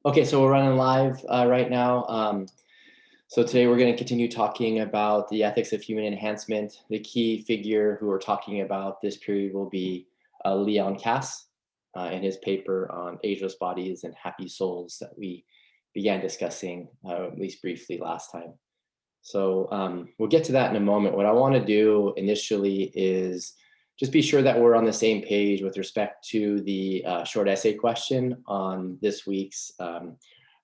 Okay, so we're running live right now. So today we're going to continue talking about the ethics of human enhancement. The key figure who we're talking about this period will be Leon Kass in his paper on ageless bodies and happy souls that we began discussing at least briefly last time. So we'll get to that in a moment. What I want to do initially is just be sure that we're on the same page with respect to the short essay question on this week's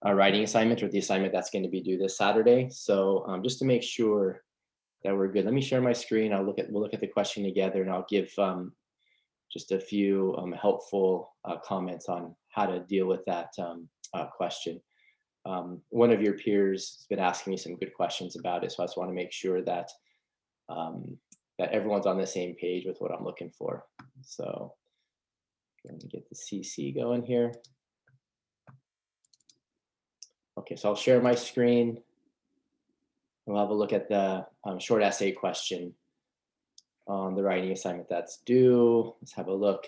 writing assignment, or the assignment that's going to be due this Saturday. So just to make sure that we're good, let me share my screen. We'll look at the question together, and I'll give just a few helpful comments on how to deal with that question. One of your peers has been asking me some good questions about it, so I just want to make sure that that everyone's on the same page with what I'm looking for. So let me get the CC going here. Okay, so I'll share my screen. We'll have a look at the short essay question on the writing assignment that's due. Let's have a look.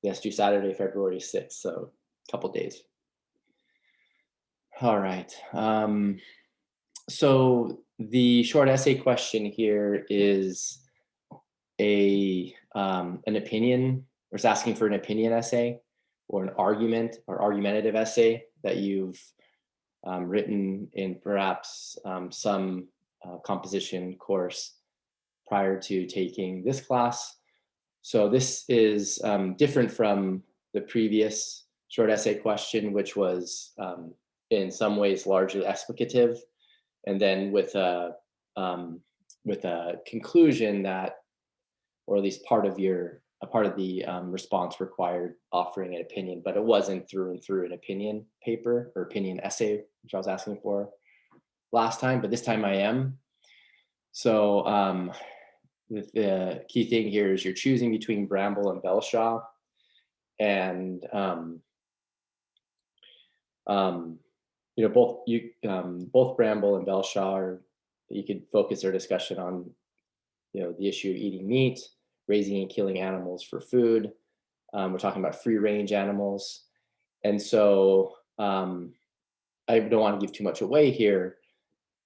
That's due Saturday, February 6th, so a couple days. All right. So the short essay question here is an opinion, or it's asking for an opinion essay or an argument or argumentative essay that you've written in perhaps some composition course prior to taking this class. So this is different from the previous short essay question, which was in some ways largely explicative, and then with a conclusion that, or at least part of the response required offering an opinion, but it wasn't through and through an opinion paper or opinion essay, which I was asking for last time, but this time I am. So the key thing here is you're choosing between Bramble and Belshaw, and both Bramble and Belshaw are, you could focus their discussion on the issue of eating meat, raising and killing animals for food. We're talking about free range animals. And so I don't want to give too much away here,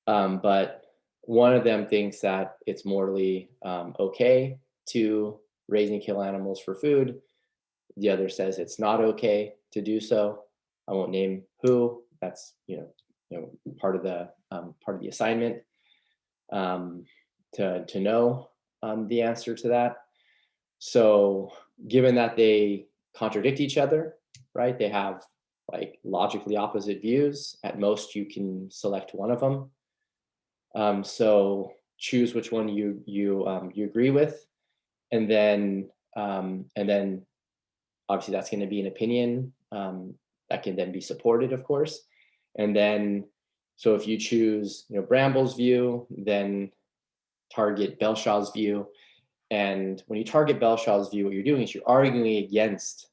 but one of them thinks that it's morally okay to raise and kill animals for food. The other says it's not okay to do so. I won't name who. That's part of the assignment to know the answer to that. So given that they contradict each other, right? They have like logically opposite views. At most, you can select one of them. So choose which one you agree with, and then obviously that's going to be an opinion that can then be supported, of course. And then so if you choose Bramble's view, then target Belshaw's view. And when you target Belshaw's view, what you're doing is you're arguing against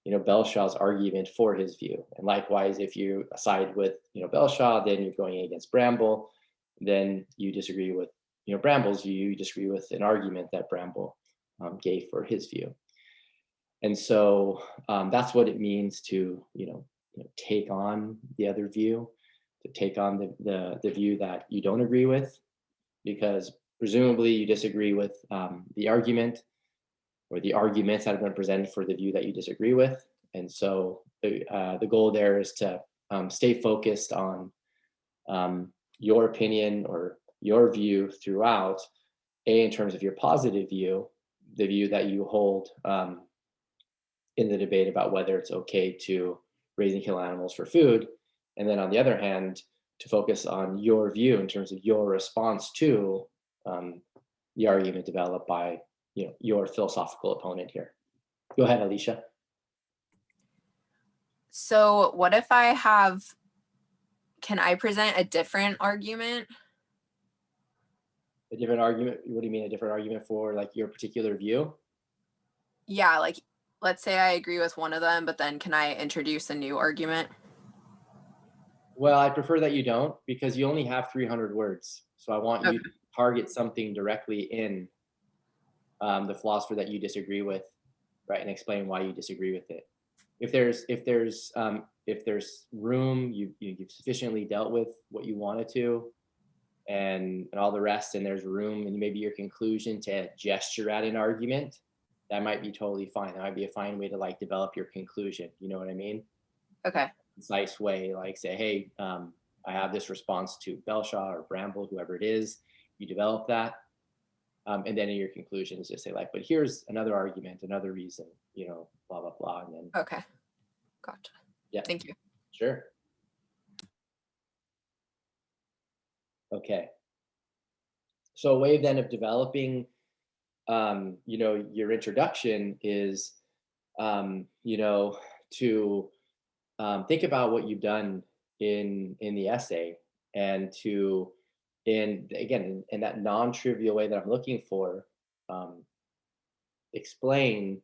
Belshaw's argument for his view. And likewise, if you side with Belshaw, then you're going against Bramble. Then you disagree with Bramble's view. You disagree with an argument that Bramble gave for his view. And so that's what it means to take on the other view, to take on the view that you don't agree with, because presumably you disagree with the argument or the arguments that have been presented for the view that you disagree with. And so the goal there is to stay focused on your opinion or your view throughout, in terms of your positive view, the view that you hold in the debate about whether it's okay to raise and kill animals for food. And then on the other hand, to focus on your view in terms of your response to the argument developed by your philosophical opponent here. Go ahead, Alicia. So what if can I present a different argument? A different argument? What do you mean a different argument for like your particular view? Yeah, like let's say I agree with one of them, but then can I introduce a new argument? Well, I prefer that you don't, because you only have 300 words. So I want you to target something directly in the philosopher that you disagree with, right? And explain why you disagree with it. if there's room, you've sufficiently dealt with what you wanted to, and all the rest, and there's room, and maybe your conclusion to gesture at an argument, that might be totally fine. That might be a fine way to like develop your conclusion. You know what I mean? Okay. Concise way, like say, hey, I have this response to Belshaw or Bramble, whoever it is. You develop that, and then in your conclusions, just say like, but here's another argument, another reason, blah blah blah, and then Okay. Gotcha. yeah, Thank you. sure, okay. So a way then of developing, your introduction is, to think about what you've done in the essay, and to, in that non-trivial way that I'm looking for, um, explain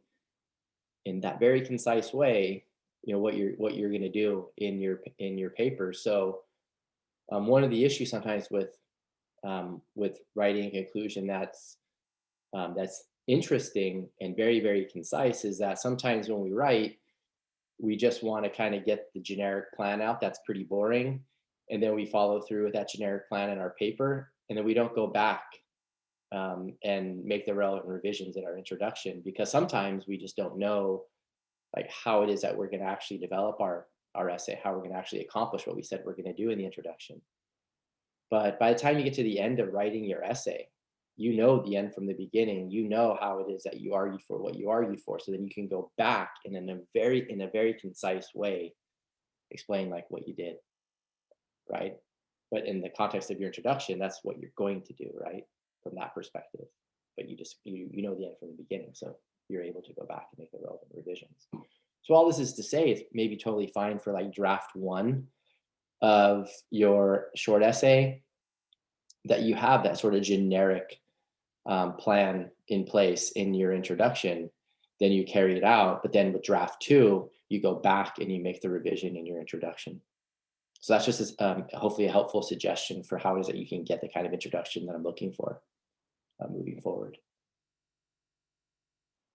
in that very concise way, what you're going to do in your paper. So one of the issues sometimes with writing a conclusion that's interesting and very very concise is that sometimes when we write, we just want to kind of get the generic plan out that's pretty boring, and then we follow through with that generic plan in our paper, and then we don't go back, and make the relevant revisions in our introduction, because sometimes we just don't know like how it is that we're going to actually develop our essay, how we're going to actually accomplish what we said we're going to do in the introduction. But by the time you get to the end of writing your essay, you know the end from the beginning. You know how it is that you argued for what you argued for. So then you can go back and in a very concise way explain like what you did, right? But in the context of your introduction, that's what you're going to do, right? From that perspective. But you know the end from the beginning. So you're able to go back and make the relevant revisions. So all this is to say it's maybe totally fine for like draft one of your short essay, that you have that sort of generic plan in place in your introduction, then you carry it out. But then with draft two, you go back and you make the revision in your introduction. So that's just hopefully a helpful suggestion for how it is that you can get the kind of introduction that I'm looking for moving forward.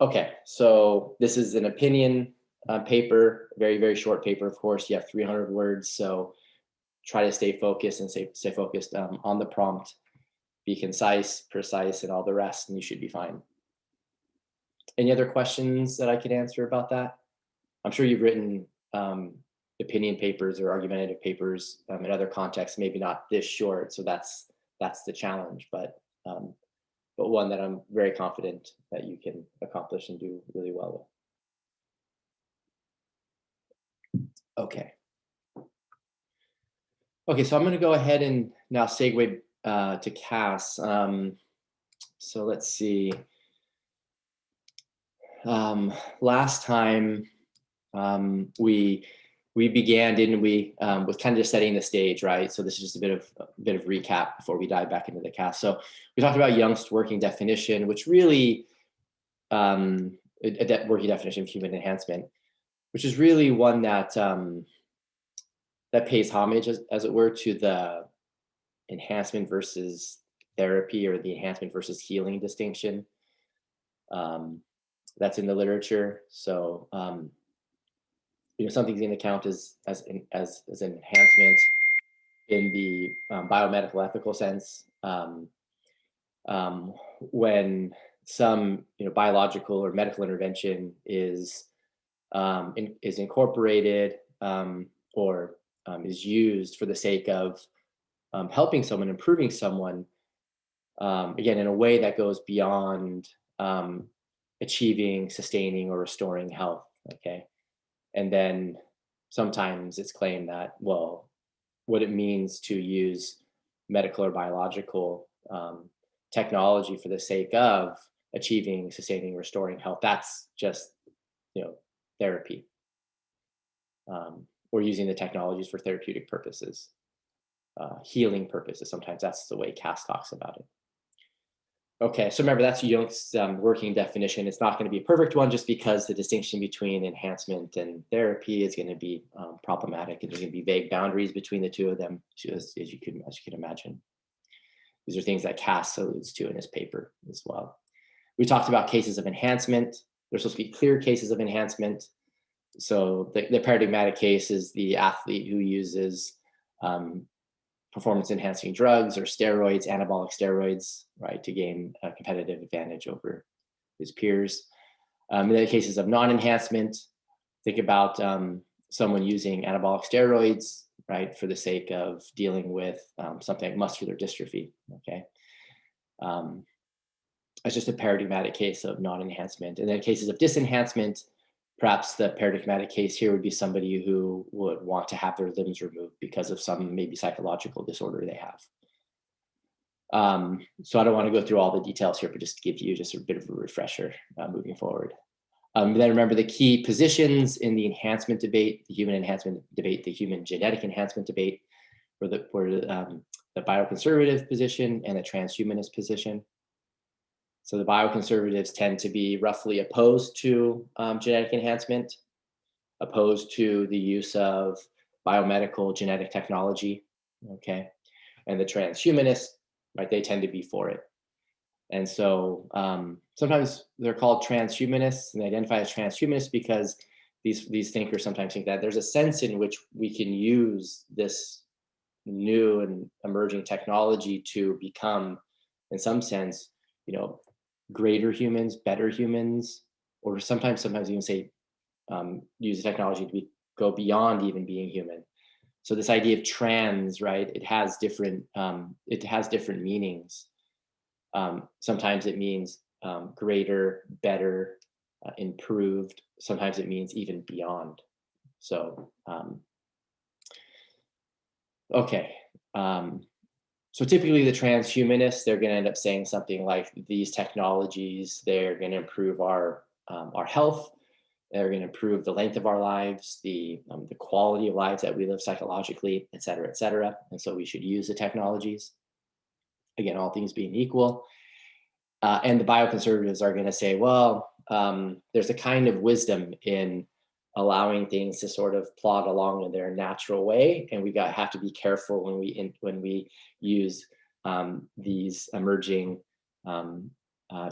Okay, so this is an opinion paper, very, very short paper. Of course, you have 300 words, so try to stay focused and stay focused on the prompt. Be concise, precise, and all the rest, and you should be fine. Any other questions that I could answer about that? I'm sure you've written opinion papers or argumentative papers in other contexts, maybe not this short, so that's the challenge, but one that I'm very confident that you can accomplish and do really well with. Okay. Okay, so I'm going to go ahead and now segue to Kass. So let's see. Last time we began, didn't we, with kind of just setting the stage, right? So this is just a bit of recap before we dive back into the Kass. So we talked about Young's working definition, which really working definition of human enhancement, which is really one that that pays homage, as it were, to the enhancement versus therapy, or the enhancement versus healing distinction that's in the literature. So something's going to count as an enhancement in the biomedical ethical sense when some biological or medical intervention is incorporated or is used for the sake of helping someone, improving someone, again, in a way that goes beyond achieving, sustaining, or restoring health. Okay. And then sometimes it's claimed that, well, what it means to use medical or biological technology for the sake of achieving, sustaining, restoring health, that's just, therapy. Or using the technologies for therapeutic purposes, healing purposes. Sometimes that's the way Kass talks about it. Okay, so remember, that's Jung's working definition. It's not going to be a perfect one, just because the distinction between enhancement and therapy is going to be problematic, and there's going to be vague boundaries between the two of them, as you can imagine. These are things that Kass alludes to in his paper as well. We talked about cases of enhancement. There's supposed to be clear cases of enhancement. So the paradigmatic case is the athlete who uses performance enhancing drugs or steroids, anabolic steroids, right, to gain a competitive advantage over his peers. In the cases of non-enhancement, think about someone using anabolic steroids, right, for the sake of dealing with something like muscular dystrophy, okay? It's just a paradigmatic case of non-enhancement. And then cases of disenhancement, perhaps the paradigmatic case here would be somebody who would want to have their limbs removed because of some maybe psychological disorder they have. So I don't want to go through all the details here, but just to give you just a bit of a refresher moving forward. Then remember the key positions in the enhancement debate, the human enhancement debate, the human genetic enhancement debate, were the bioconservative position and the transhumanist position. So the bioconservatives tend to be roughly opposed to genetic enhancement, opposed to the use of biomedical genetic technology, okay? And the transhumanists, right, they tend to be for it. And so sometimes they're called transhumanists and they identify as transhumanists because these thinkers sometimes think that there's a sense in which we can use this new and emerging technology to become, in some sense, you know, greater humans, better humans, or sometimes even say use the technology to go beyond even being human. So this idea of trans, right? It has different meanings. Sometimes it means greater, better, improved. Sometimes it means even beyond. So okay. So typically the transhumanists, they're going to end up saying something like these technologies, they're going to improve our health. They're going to improve the length of our lives, the quality of lives that we live psychologically, et cetera, et cetera. And so we should use the technologies. Again, all things being equal. And the bioconservatives are going to say, well, there's a kind of wisdom in allowing things to sort of plod along in their natural way, and we have to be careful when we use these emerging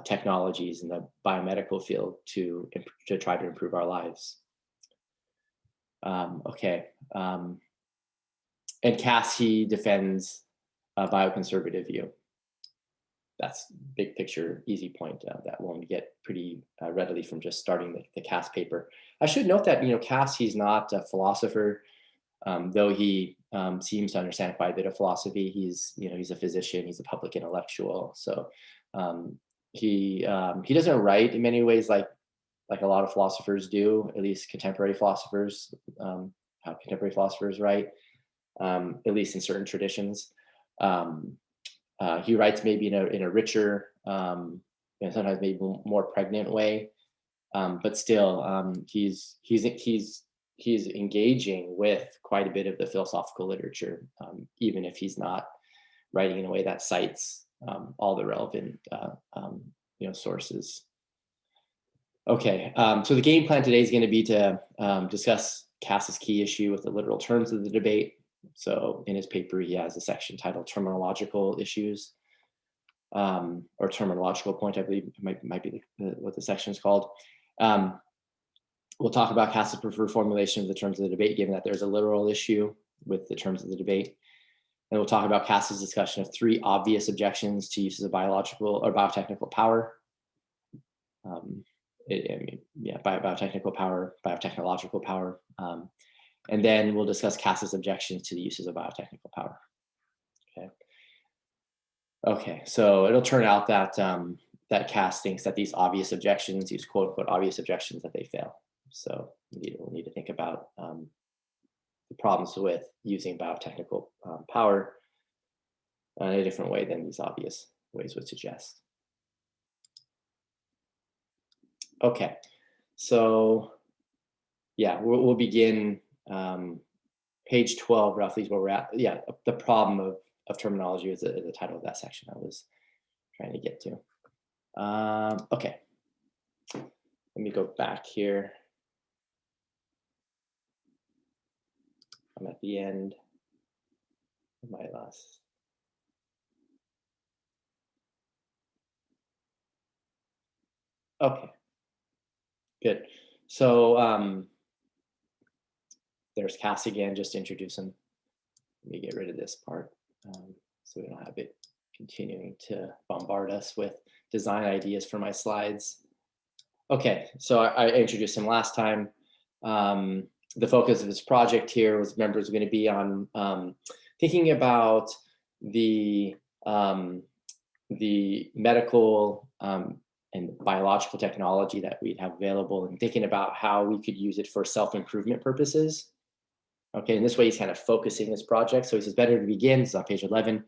technologies in the biomedical field to try to improve our lives. Okay, and Kass, he defends a bioconservative view. That's big picture, easy point that one get pretty readily from just starting the Kass paper. I should note that, you know, Kass, he's not a philosopher, though he seems to understand quite a bit of philosophy. He's a physician, he's a public intellectual. So he doesn't write in many ways like a lot of philosophers do, at least contemporary philosophers, how contemporary philosophers write, at least in certain traditions. He writes maybe in a richer, sometimes maybe more pregnant way, but still, he's engaging with quite a bit of the philosophical literature, even if he's not writing in a way that cites all the relevant sources. Okay, so the game plan today is going to be to discuss Kass's key issue with the literal terms of the debate. So in his paper, he has a section titled Terminological Issues, or Terminological Point, I believe might be what the section is called. We'll talk about Kass's preferred formulation of the terms of the debate, given that there's a literal issue with the terms of the debate. And we'll talk about Kass's discussion of 3 obvious objections to uses of biological or biotechnical power. Biotechnical power, biotechnological power. And then we'll discuss Kass's objections to the uses of biotechnical power. Okay, so it'll turn out that that Kass thinks that these obvious objections, these quote unquote obvious objections, that they fail. So we'll need to think about the problems with using biotechnical power in a different way than these obvious ways would suggest. Okay, so yeah, we'll begin page 12 roughly is where we're at. Yeah, the problem of terminology is the title of that section I was trying to get to. Okay, let me go back here. I'm at the end of my last. Okay, good. So there's Kass again, just to introduce him. Let me get rid of this part so we don't have it continuing to bombard us with design ideas for my slides. Okay, so I introduced him last time. The focus of this project here was members are going to be on thinking about the medical and biological technology that we'd have available, and thinking about how we could use it for self-improvement purposes. Okay, and this way he's kind of focusing this project. So he says, better to begin, this is on page 11,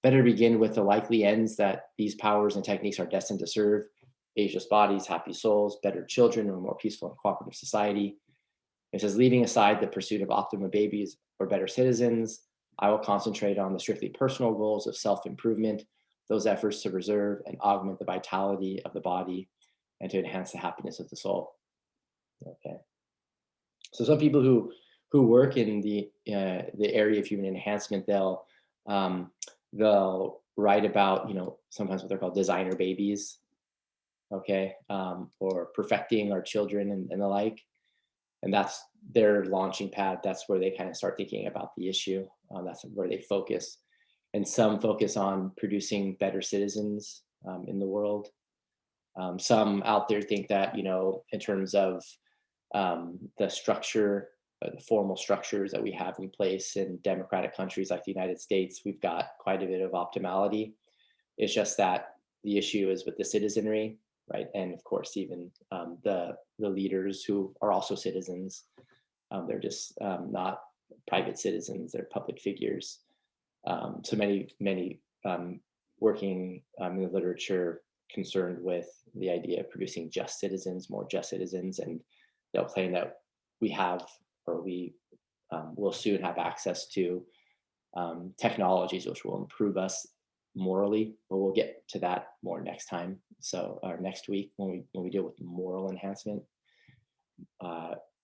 better to begin with the likely ends that these powers and techniques are destined to serve: ageless bodies, happy souls, better children, or a more peaceful and cooperative society. It says, leaving aside the pursuit of optimum babies or better citizens, I will concentrate on the strictly personal goals of self-improvement, those efforts to preserve and augment the vitality of the body and to enhance the happiness of the soul. Okay. So some people who work in the area of human enhancement, they'll write about, sometimes what they're called designer babies, okay, or perfecting our children and the like. And that's their launching pad. That's where they kind of start thinking about the issue. That's where they focus. And some focus on producing better citizens in the world. Some out there think that, in terms of the structure, the formal structures that we have in place in democratic countries like the United States, we've got quite a bit of optimality. It's just that the issue is with the citizenry, right? And of course, even the leaders who are also citizens, they're just not private citizens, they're public figures. So many working in the literature concerned with the idea of producing just citizens, more just citizens, and they'll claim that we have, or we will soon have access to technologies which will improve us morally, but we'll get to that more next time. So, or next week when we deal with moral enhancement,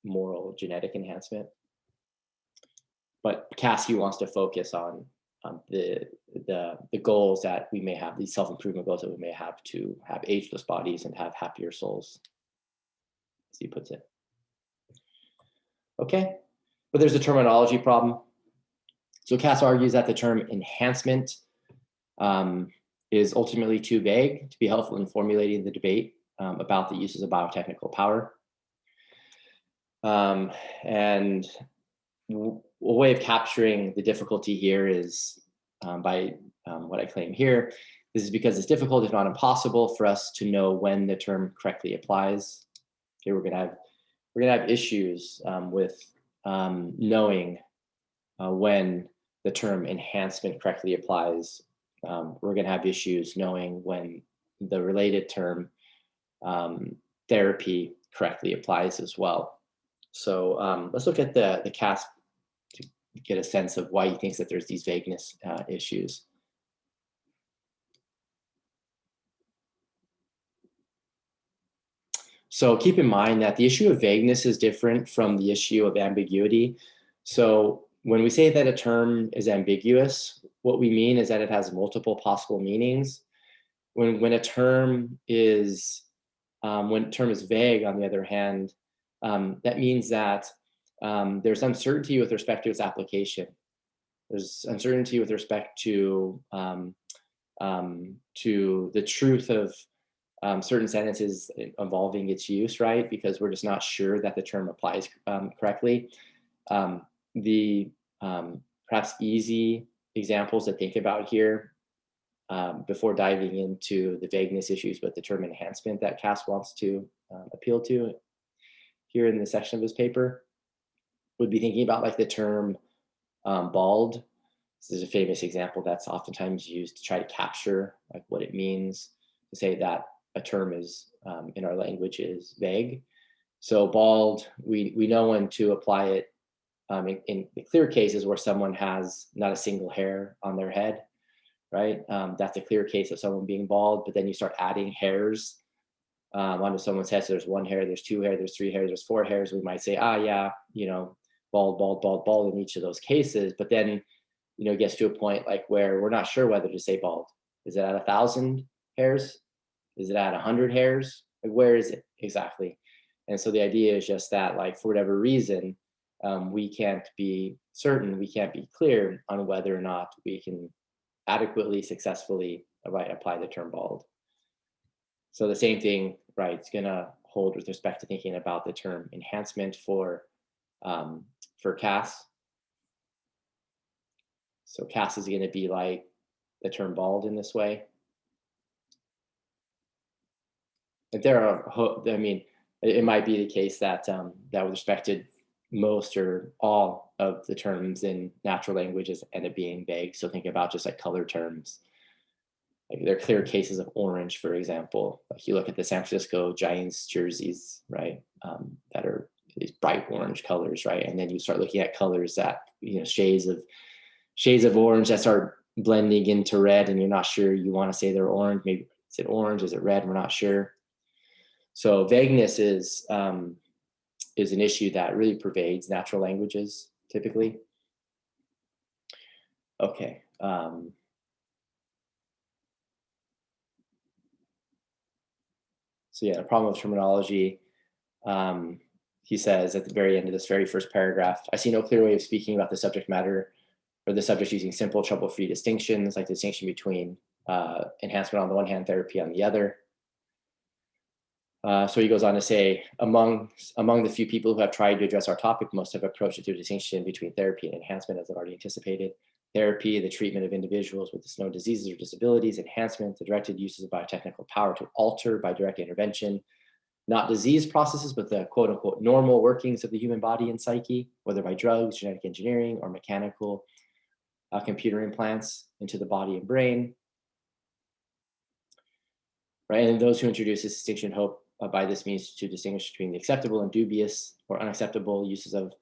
moral genetic enhancement. But Kass wants to focus on the goals that we may have, these self-improvement goals that we may have to have ageless bodies and have happier souls, as he puts it. Okay, but there's a terminology problem. So Kass argues that the term enhancement is ultimately too vague to be helpful in formulating the debate about the uses of biotechnical power. And a way of capturing the difficulty here is by what I claim here. This is because it's difficult, if not impossible, for us to know when the term correctly applies. Okay, we're gonna have issues with knowing when the term enhancement correctly applies. We're gonna have issues knowing when the related term therapy correctly applies as well. So let's look at the Kass to get a sense of why he thinks that there's these vagueness issues. So keep in mind that the issue of vagueness is different from the issue of ambiguity. So when we say that a term is ambiguous, what we mean is that it has multiple possible meanings. When a term is vague, on the other hand, that means that there's uncertainty with respect to its application. There's uncertainty with respect to the truth of certain sentences involving its use, right? Because we're just not sure that the term applies correctly. The perhaps easy examples to think about here before diving into the vagueness issues with the term enhancement that Kass wants to appeal to here in this section of his paper would be thinking about like the term bald. This is a famous example that's oftentimes used to try to capture like what it means to say that a term is in our language is vague. So bald, we know when to apply it in the clear cases where someone has not a single hair on their head, right? That's a clear case of someone being bald, but then you start adding hairs onto someone's head. So there's one hair, there's two hair, there's three hairs, there's four hairs. We might say, yeah, bald, bald, bald, bald in each of those cases. But then, it gets to a point like where we're not sure whether to say bald. Is it at 1,000 hairs? Is it at 100 hairs? Like, where is it exactly? And so the idea is just that, like, for whatever reason, we can't be certain, we can't be clear on whether or not we can adequately, successfully apply the term bald. So the same thing, right, it's gonna hold with respect to thinking about the term enhancement for Kass. So Kass is gonna be like the term bald in this way. But there are, I mean, it might be the case that that with respect to most or all of the terms in natural languages end up being vague. So think about just like color terms. Like there are clear cases of orange, for example. Like you look at the San Francisco Giants jerseys, right, that are these bright orange colors, right, and then you start looking at colors that shades of orange that start blending into red, and you're not sure you want to say they're orange. Maybe is it orange? Is it red? We're not sure. So vagueness is an issue that really pervades natural languages typically. Okay. So yeah, the problem of terminology. He says at the very end of this very first paragraph, I see no clear way of speaking about the subject matter or the subject using simple, trouble-free distinctions, like the distinction between enhancement on the one hand, therapy on the other. So he goes on to say, among the few people who have tried to address our topic, most have approached it through a distinction between therapy and enhancement, as I've already anticipated. Therapy, the treatment of individuals with known diseases or disabilities. Enhancement, the directed uses of biotechnical power to alter by direct intervention, not disease processes, but the quote unquote normal workings of the human body and psyche, whether by drugs, genetic engineering, or mechanical computer implants into the body and brain. Right, and those who introduce this distinction hope by this means to distinguish between the acceptable and dubious or unacceptable uses of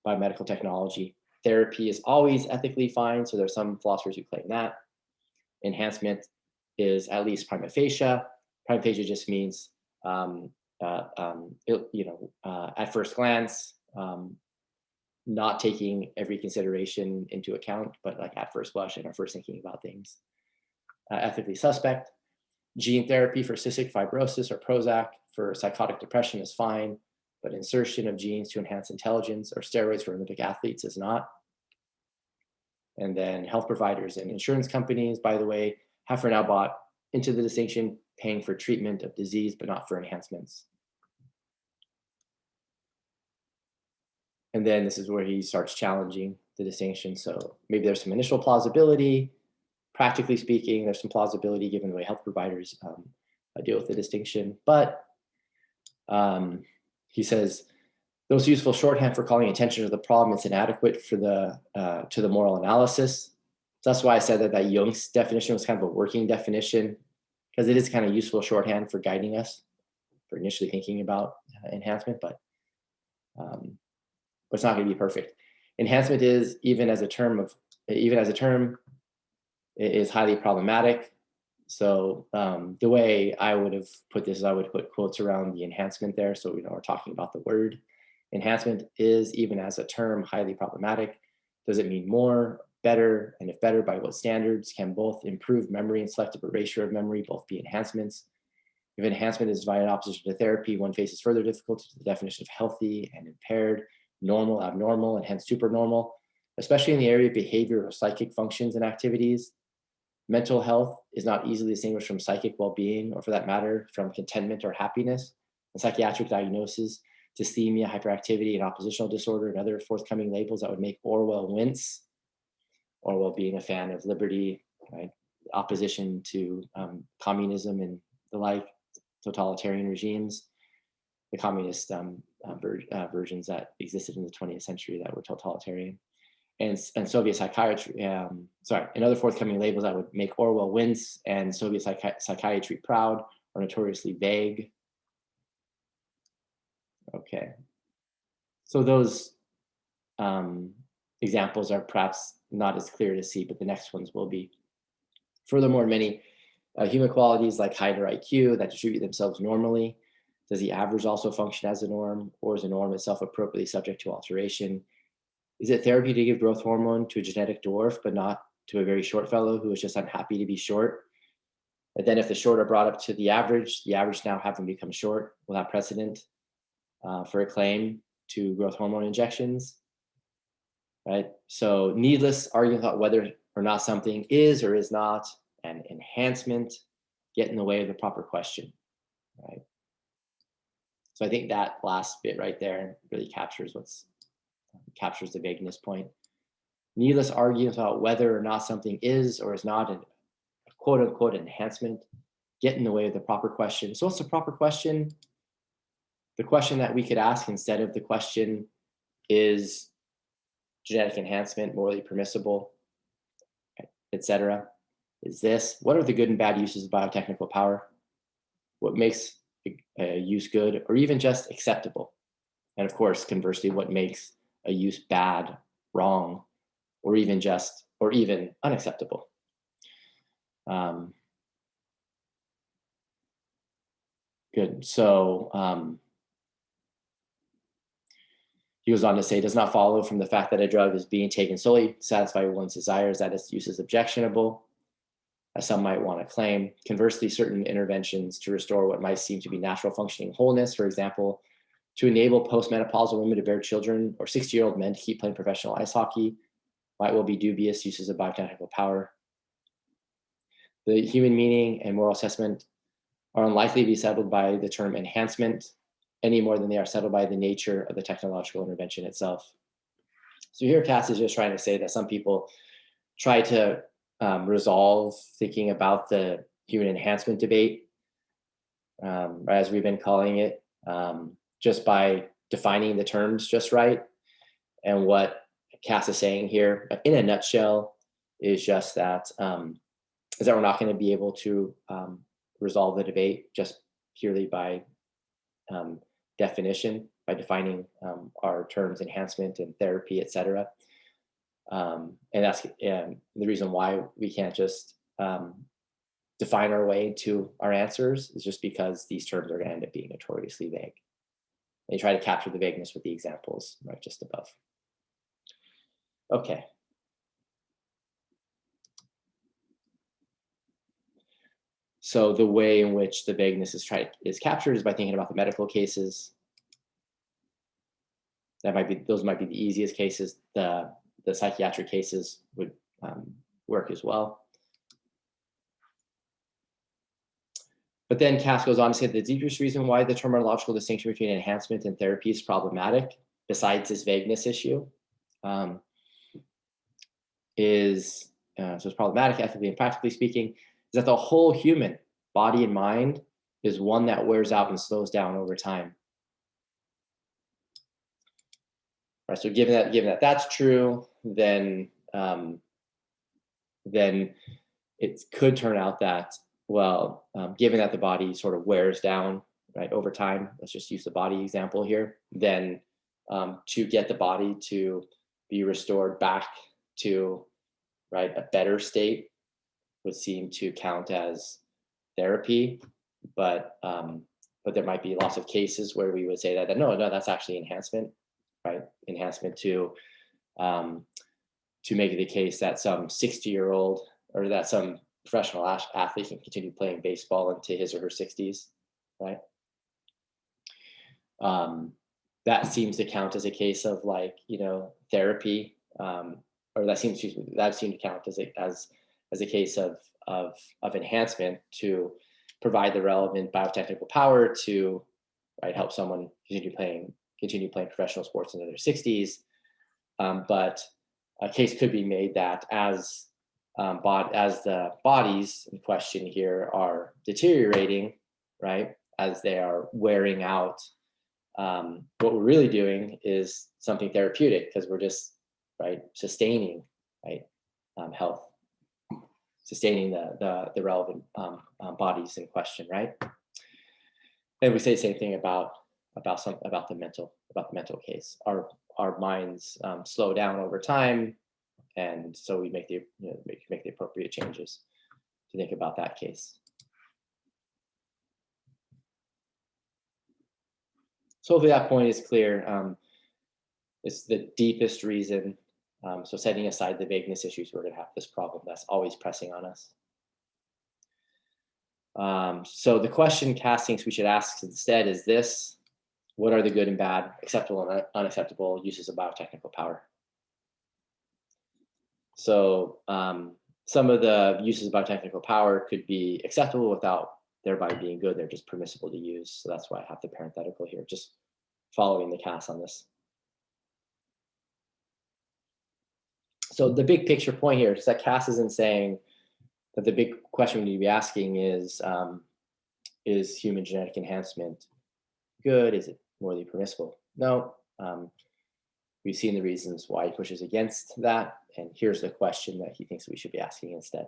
biomedical technology. Therapy is always ethically fine, so there's some philosophers who claim that. Enhancement is at least prima facie. Prima facie just means, at first glance, not taking every consideration into account, but like at first blush and our first thinking about things. Ethically suspect. Gene therapy for cystic fibrosis or Prozac for psychotic depression is fine, but insertion of genes to enhance intelligence or steroids for Olympic athletes is not. And then health providers and insurance companies, by the way, have for now bought into the distinction, paying for treatment of disease, but not for enhancements. And then this is where he starts challenging the distinction. So maybe there's some initial plausibility. Practically speaking, there's some plausibility given the way health providers deal with the distinction. But he says, those useful shorthand for calling attention to the problem is inadequate for to the moral analysis. So that's why I said that Jung's definition was kind of a working definition, because it is kind of useful shorthand for guiding us for initially thinking about enhancement, but it's not going to be perfect. Enhancement is, even as a term, it is highly problematic. So the way I would have put this is I would put quotes around the enhancement there. So we're talking about the word. Enhancement is, even as a term, highly problematic. Does it mean more, better, and if better, by what standards? Can both improved memory and selective erasure of memory both be enhancements? If enhancement is divided in opposition to therapy, one faces further difficulties with the definition of healthy and impaired, normal, abnormal, and hence supernormal, especially in the area of behavior or psychic functions and activities. Mental health is not easily distinguished from psychic well-being, or for that matter, from contentment or happiness. And psychiatric diagnosis, dysthemia, hyperactivity, and oppositional disorder, and other forthcoming labels that would make Orwell wince. Orwell being a fan of liberty, right? Opposition to communism and the like, totalitarian regimes, the communist versions that existed in the 20th century that were totalitarian. And Soviet psychiatry, and other forthcoming labels that would make Orwell wince and Soviet psychiatry proud are notoriously vague. Okay. So those examples are perhaps not as clear to see, but the next ones will be. Furthermore, many human qualities like height or IQ that distribute themselves normally. Does the average also function as a norm, or is the norm itself appropriately subject to alteration? Is it therapy to give growth hormone to a genetic dwarf, but not to a very short fellow who is just unhappy to be short? But then if the short are brought up to the average now having become short, will have precedent for a claim to growth hormone injections? right? So needless argument about whether or not something is or is not an enhancement, get in the way of the proper question, right? So I think that last bit right there really captures the vagueness point. Needless arguments about whether or not something is or is not a quote unquote enhancement, get in the way of the proper question. So what's the proper question? The question that we could ask instead of the question, is genetic enhancement morally permissible, etc. Is this, what are the good and bad uses of biotechnical power? What makes a use good or even just acceptable? And of course, conversely, what makes a use bad, wrong, or even unacceptable? Good. So he goes on to say, it does not follow from the fact that a drug is being taken solely to satisfy one's desires that its use is objectionable, as some might want to claim. Conversely, certain interventions to restore what might seem to be natural functioning wholeness, for example, to enable postmenopausal women to bear children or 60-year-old men to keep playing professional ice hockey, might well be dubious uses of biotechnical power. The human meaning and moral assessment are unlikely to be settled by the term enhancement any more than they are settled by the nature of the technological intervention itself. So here Kass is just trying to say that some people try to resolve thinking about the human enhancement debate, as we've been calling it, just by defining the terms just right. And what Kass is saying here, in a nutshell, is just that we're not going to be able to resolve the debate just purely by definition, by defining our terms enhancement and therapy, etc. And that's the reason why we can't just define our way to our answers, is just because these terms are going to end up being notoriously vague. And you try to capture the vagueness with the examples right just above. Okay. So the way in which the vagueness is captured is by thinking about the medical cases. Those might be the easiest cases. The psychiatric cases would work as well. But then Kass goes on to say the deepest reason why the terminological distinction between enhancement and therapy is problematic, besides this vagueness issue, so it's problematic ethically and practically speaking, is that the whole human body and mind is one that wears out and slows down over time. Right. So given that that's true, then it could turn out that, well, given that the body sort of wears down, right, over time, let's just use the body example here, then to get the body to be restored back to, right, a better state would seem to count as therapy, but there might be lots of cases where we would say that no, that's actually enhancement, right? Enhancement to make the case that some 60-year-old or that some professional athlete can continue playing baseball into his or her 60s, right? That seems to count as a case of, like, therapy, or that seems to count as a case of enhancement to provide the relevant biotechnical power to, right, help someone continue playing professional sports into their 60s. But a case could be made that as the bodies in question here are deteriorating, right, as they are wearing out, what we're really doing is something therapeutic, because we're just, right, sustaining, right, health, sustaining the relevant bodies in question, right? And we say the same thing about the mental case. Our minds slow down over time, and so we make the appropriate changes to think about that case. So hopefully that point is clear. It's the deepest reason. So setting aside the vagueness issues, we're going to have this problem that's always pressing on us. So the question Kass thinks we should ask instead is this: what are the good and bad, acceptable and unacceptable uses of biotechnical power? So some of the uses of biotechnical power could be acceptable without thereby being good. They're just permissible to use. So that's why I have the parenthetical here, just following the Kass on this. So the big picture point here is that Kass isn't saying that the big question we need to be asking is human genetic enhancement good? Is it morally permissible? No. We've seen the reasons why he pushes against that, and here's the question that he thinks we should be asking instead.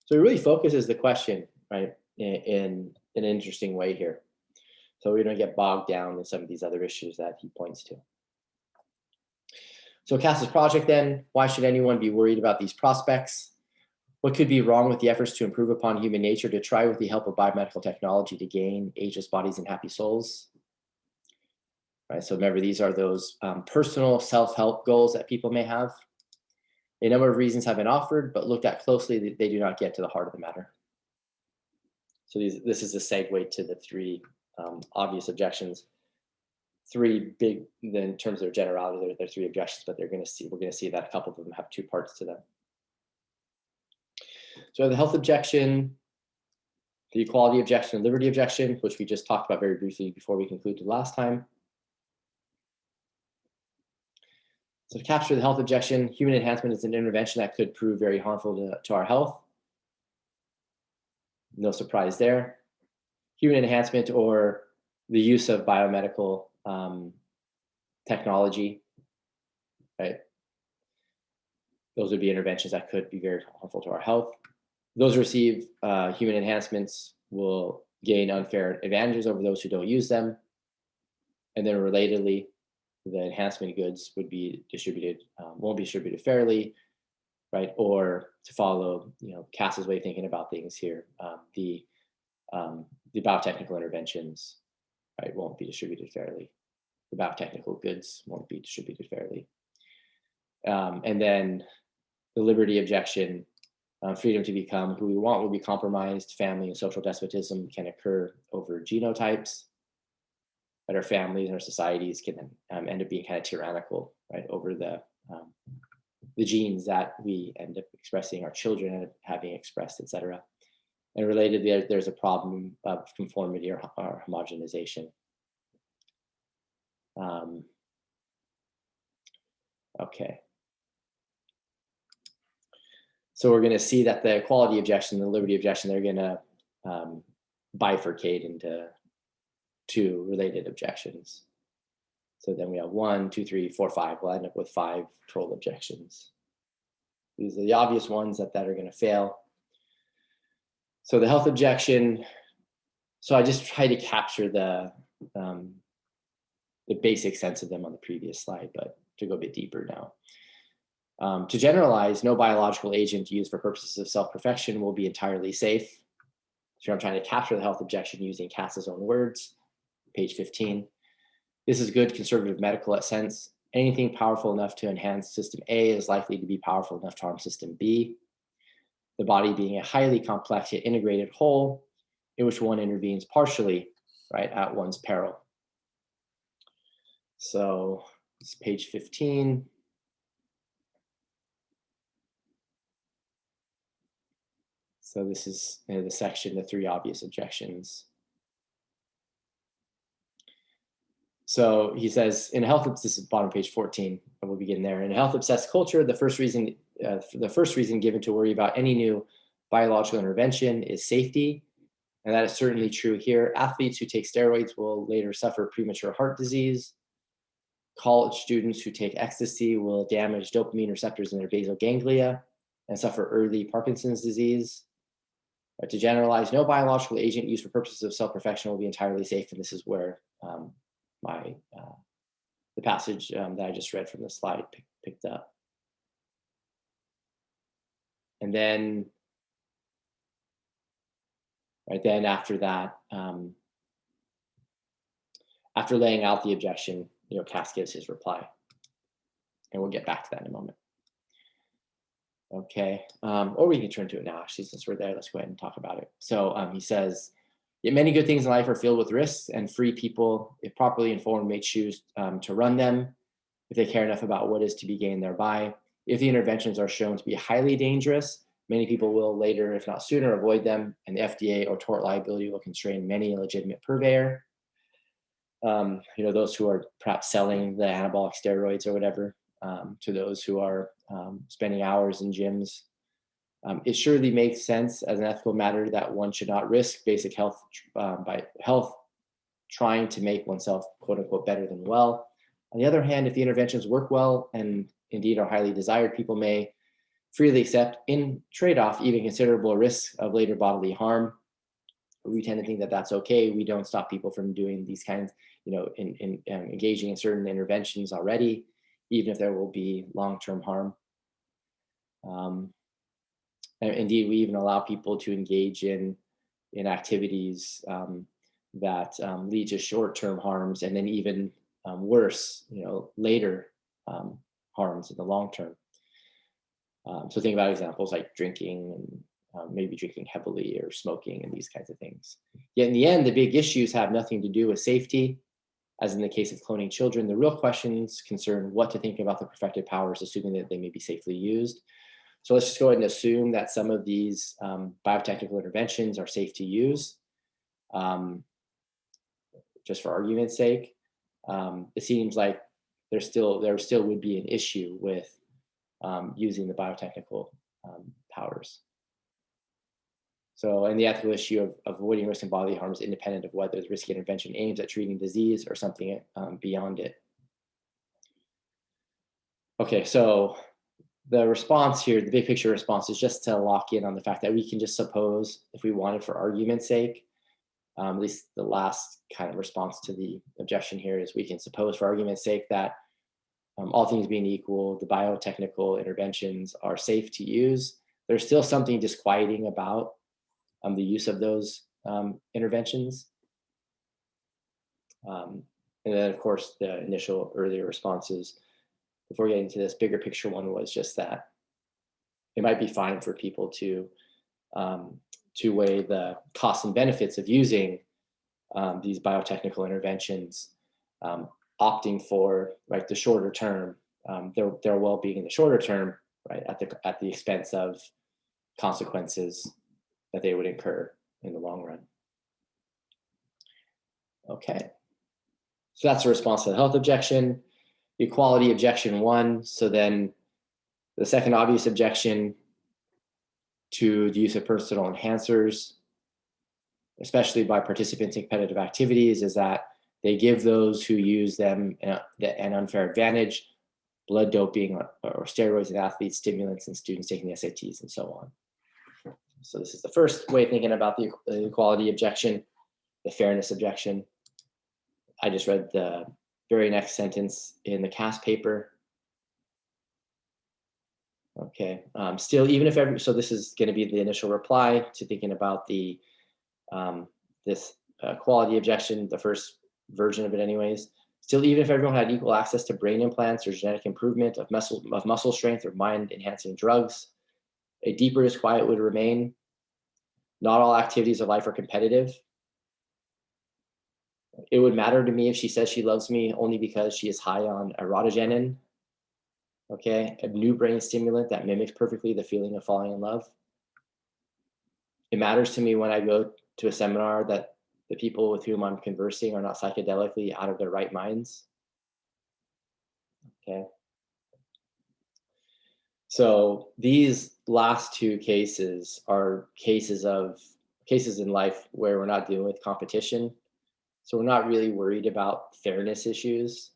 So he really focuses the question, right, in an interesting way here. So we don't get bogged down in some of these other issues that he points to. So Kass's project then, why should anyone be worried about these prospects? What could be wrong with the efforts to improve upon human nature to try with the help of biomedical technology to gain ageless bodies and happy souls? Right, so remember, these are those personal self-help goals that people may have. A number of reasons have been offered, but looked at closely, they do not get to the heart of the matter. So this is a segue to the three obvious objections. Three big, in terms of their generality, they're three objections, but we're going to see that a couple of them have two parts to them. So the health objection, the equality objection, and liberty objection, which we just talked about very briefly before we concluded last time. So to capture the health objection, human enhancement is an intervention that could prove very harmful to our health. No surprise there. Human enhancement, or the use of biomedical technology, right? Those would be interventions that could be very harmful to our health. Those who receive human enhancements will gain unfair advantages over those who don't use them. And then relatedly, the enhancement goods would be distributed, won't be distributed fairly, right? Or to follow, Kass's way of thinking about things here, the biotechnical interventions, right, won't be distributed fairly. The biotechnical goods won't be distributed fairly. And then the liberty objection, freedom to become who we want will be compromised. Family and social despotism can occur over genotypes. But our families and our societies can end up being kind of tyrannical, right, over the genes that we end up expressing, our children end up having expressed, etc. And related, there's a problem of conformity or homogenization. Okay. So we're going to see that the equality objection and the liberty objection, they're going to bifurcate into two related objections. So then we have 1, 2, 3, 4, 5. We'll end up with 5 total objections. These are the obvious ones that are going to fail. So the health objection. So I just try to capture the basic sense of them on the previous slide, but to go a bit deeper now. To generalize, no biological agent used for purposes of self-perfection will be entirely safe. So I'm trying to capture the health objection using Kass's own words. Page 15. This is good conservative medical sense. Anything powerful enough to enhance system A is likely to be powerful enough to harm system B. The body being a highly complex yet integrated whole in which one intervenes partially, right, at one's peril. So it's page 15. So this is the section, the 3 obvious objections. So he says, in a health, this is bottom page 14, and we'll begin there. In a health-obsessed culture, the first reason given to worry about any new biological intervention is safety, and that is certainly true here. Athletes who take steroids will later suffer premature heart disease. College students who take ecstasy will damage dopamine receptors in their basal ganglia and suffer early Parkinson's disease. But to generalize, no biological agent used for purposes of self-perfection will be entirely safe, and this is where the passage that I just read from the slide picked up. And then, right then after that, after laying out the objection, Kass gives his reply, and we'll get back to that in a moment. Okay, or we can turn to it now. Actually, since we're there, let's go ahead and talk about it. So he says, yet many good things in life are filled with risks, and free people, if properly informed, may choose to run them if they care enough about what is to be gained thereby. If the interventions are shown to be highly dangerous, many people will later, if not sooner, avoid them, and the FDA or tort liability will constrain many a legitimate purveyor. Those who are perhaps selling the anabolic steroids or whatever, to those who are spending hours in gyms. It surely makes sense as an ethical matter that one should not risk basic health by health trying to make oneself quote unquote better than well. On the other hand, if the interventions work well and indeed are highly desired, people may freely accept in trade-off even considerable risks of later bodily harm. We tend to think that that's okay. We don't stop people from doing these kinds, in engaging in certain interventions already, even if there will be long-term harm. And indeed, we even allow people to engage in activities that lead to short-term harms, and then even worse, later harms in the long term. So think about examples like drinking and maybe drinking heavily or smoking and these kinds of things. Yet in the end, the big issues have nothing to do with safety. As in the case of cloning children, the real questions concern what to think about the perfected powers, assuming that they may be safely used. So let's just go ahead and assume that some of these biotechnical interventions are safe to use. Just for argument's sake, it seems like there still would be an issue with using the biotechnical powers. So, and the ethical issue of avoiding risk and bodily harm is independent of whether the risky intervention aims at treating disease or something beyond it. Okay, so the response here, the big picture response, is just to lock in on the fact that we can just suppose, if we wanted for argument's sake, at least the last kind of response to the objection here is we can suppose for argument's sake that all things being equal, the biotechnical interventions are safe to use. There's still something disquieting about the use of those interventions. And then, of course, the initial earlier responses before getting to this bigger picture one was just that it might be fine for people to weigh the costs and benefits of using these biotechnical interventions, opting for the shorter term, their well-being in the shorter term, right, at the expense of consequences that they would incur in the long run. Okay, so that's the response to the health objection. The equality objection 1. So then the second obvious objection to the use of personal enhancers, especially by participants in competitive activities, is that they give those who use them an unfair advantage: blood doping or steroids in athletes, stimulants in students taking the SATs, and so on. So this is the first way of thinking about the equality objection. The fairness objection, I just read the very next sentence in the Kass paper. Okay, still, even if so this is going to be the initial reply to thinking about the this quality objection, the first version of it anyways. Still, even if everyone had equal access to brain implants or genetic improvement of muscle strength or mind enhancing drugs, a deeper disquiet would remain. Not all activities of life are competitive. It would matter to me if she says she loves me only because she is high on erotogenin, okay, a new brain stimulant that mimics perfectly the feeling of falling in love. It matters to me when I go to a seminar that the people with whom I'm conversing are not psychedelically out of their right minds. Okay. So these last two cases are cases in life where we're not dealing with competition. So we're not really worried about fairness issues,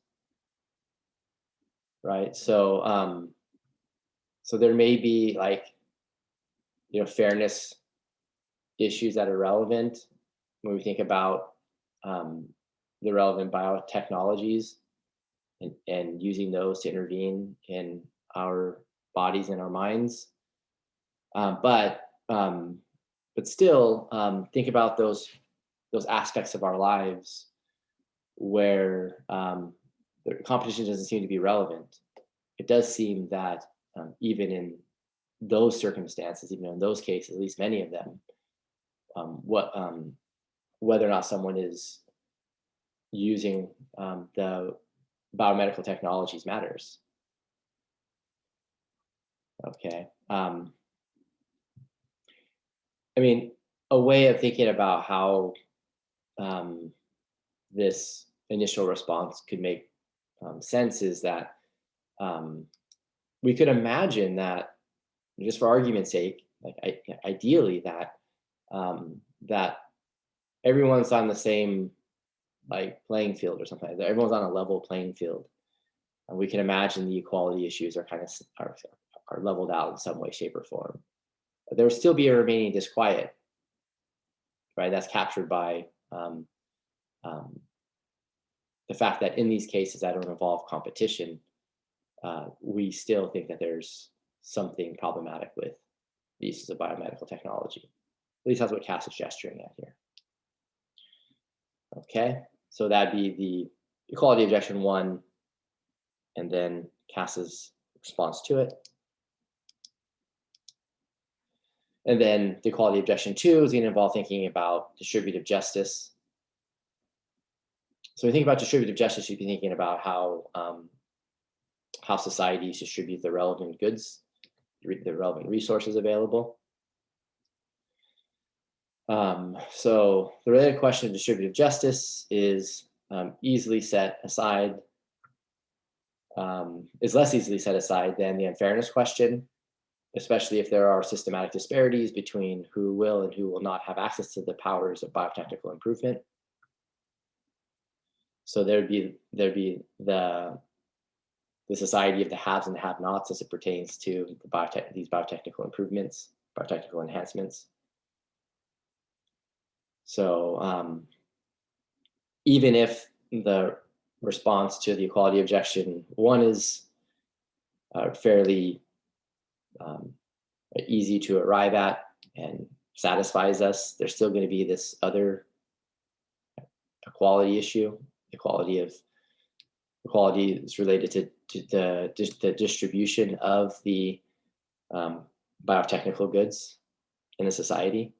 right? So so there may be fairness issues that are relevant when we think about the relevant biotechnologies and using those to intervene in our bodies and our minds. But still, think about those aspects of our lives where the competition doesn't seem to be relevant. It does seem that even in those circumstances, even in those cases, at least many of them, whether or not someone is using the biomedical technologies matters. Okay. I mean, a way of thinking about how um, this initial response could make sense is that um, we could imagine that, just for argument's sake, like ideally that everyone's on the same like playing field or something like that. Everyone's on a level playing field. And we can imagine the equality issues are kind of are leveled out in some way, shape, or form. But there will still be a remaining disquiet, right? That's captured by um, the fact that in these cases that don't involve competition, we still think that there's something problematic with the uses of biomedical technology. At least that's what Kass is gesturing at here. Okay, so that'd be the equality objection one, and then Kass's response to it. And then the equality objection two is going to involve thinking about distributive justice. So when you think about distributive justice, you'd be thinking about how societies distribute the relevant goods, the relevant resources available. So the related question of distributive justice is easily set aside, is less easily set aside than the unfairness question, especially if there are systematic disparities between who will and who will not have access to the powers of biotechnical improvement. So there'd be the society of the haves and the have-nots as it pertains to these biotechnical improvements, biotechnical enhancements. So even if the response to the equality objection one is fairly easy to arrive at and satisfies us, there's still going to be this other equality issue. Equality is related to the distribution of the biotechnical goods in a society.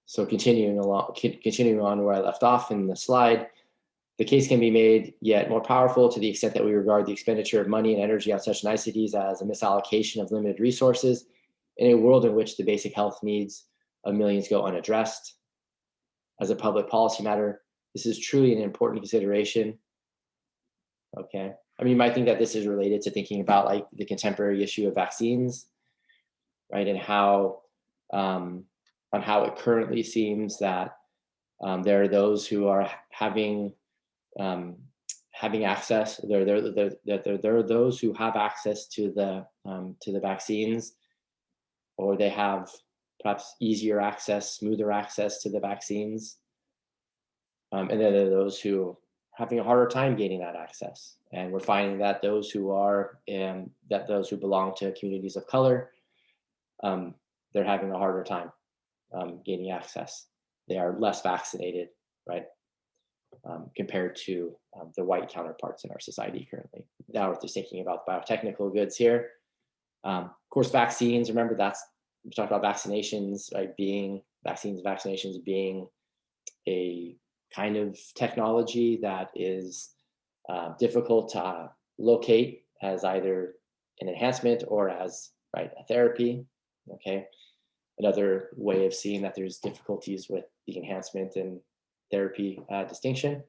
So continuing on where I left off in the slide, the case can be made yet more powerful to the extent that we regard the expenditure of money and energy on such niceties as a misallocation of limited resources in a world in which the basic health needs of millions go unaddressed. As a public policy matter, this is truly an important consideration. Okay. I mean, you might think that this is related to thinking about like the contemporary issue of vaccines, right? And how on how it currently seems that there are those who are having access. There are those who have access to the vaccines, or they have perhaps easier access, smoother access to the vaccines, and then there are those who are having a harder time gaining that access. And we're finding that those who belong to communities of color, they're having a harder time gaining access. They are less vaccinated, right, compared to the white counterparts in our society currently. Now we're just thinking about biotechnical goods here. Of course, vaccines, remember we talked about vaccinations, right, vaccinations being a kind of technology that is difficult to locate as either an enhancement or as, right, a therapy, okay? Another way of seeing that there's difficulties with the enhancement and therapy distinction.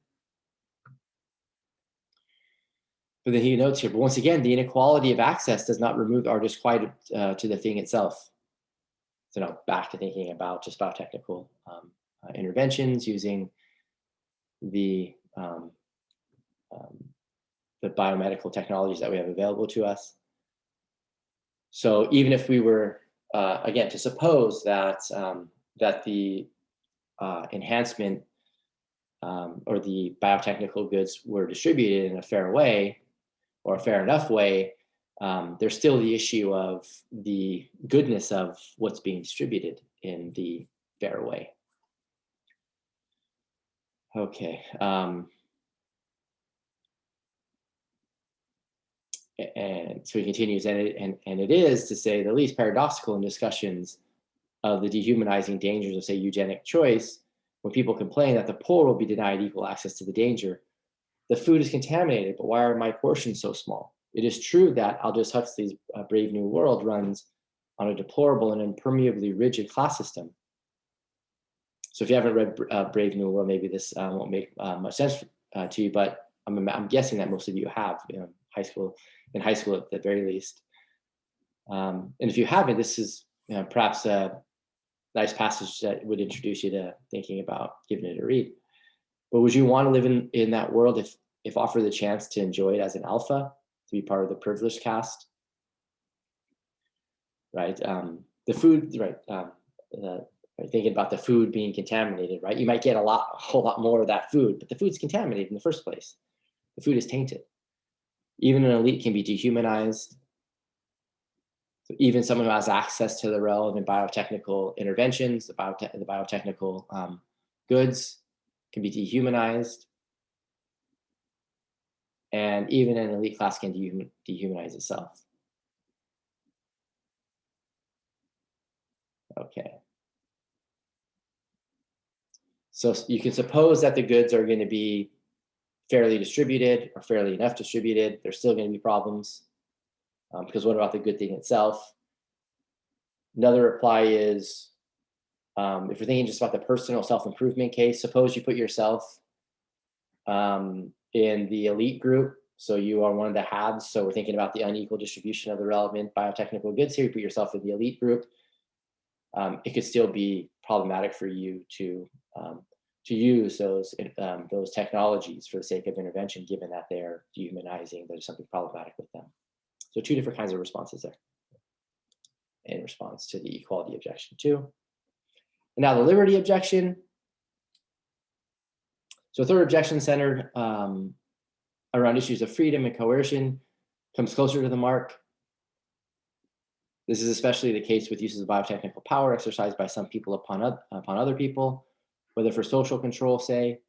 But then he notes here, but once again, the inequality of access does not remove our disquiet to the thing itself. So now back to thinking about just biotechnical interventions using the biomedical technologies that we have available to us. So even if we were, again, to suppose that that the enhancement or the biotechnical goods were distributed in a fair way or a fair enough way, there's still the issue of the goodness of what's being distributed in the fair way. Okay. And so he continues, and it is, to say the least, paradoxical in discussions of the dehumanizing dangers of, say, eugenic choice, when people complain that the poor will be denied equal access to the danger, the food is contaminated, but why are my portions so small? It is true that Aldous Huxley's Brave New World runs on a deplorable and impermeably rigid class system. So if you haven't read Brave New World, maybe this won't make much sense to you, but I'm guessing that most of you have, in high school at the very least. And if you haven't, this is perhaps a nice passage that would introduce you to thinking about giving it a read. But would you want to live in that world if offered the chance to enjoy it as an alpha, to be part of the privileged caste? Right. The food, right. Thinking about the food being contaminated, right? You might get a whole lot more of that food, but the food's contaminated in the first place. The food is tainted. Even an elite can be dehumanized. So even someone who has access to the relevant biotechnical interventions, the biotechnical goods, can be dehumanized. And even an elite class can dehumanize itself. Okay. So you can suppose that the goods are going to be fairly distributed or fairly enough distributed. There's still going to be problems because what about the good thing itself? Another reply is, if you're thinking just about the personal self-improvement case, suppose you put yourself in the elite group. So you are one of the haves. So we're thinking about the unequal distribution of the relevant biotechnical goods here. You put yourself in the elite group. It could still be problematic for you to use those technologies for the sake of intervention, given that they're dehumanizing. There's something problematic with them. So two different kinds of responses there in response to the equality objection too. And now the liberty objection. So third objection centered around issues of freedom and coercion comes closer to the mark. This is especially the case with uses of biotechnical power exercised by some people upon other people, whether for social control, say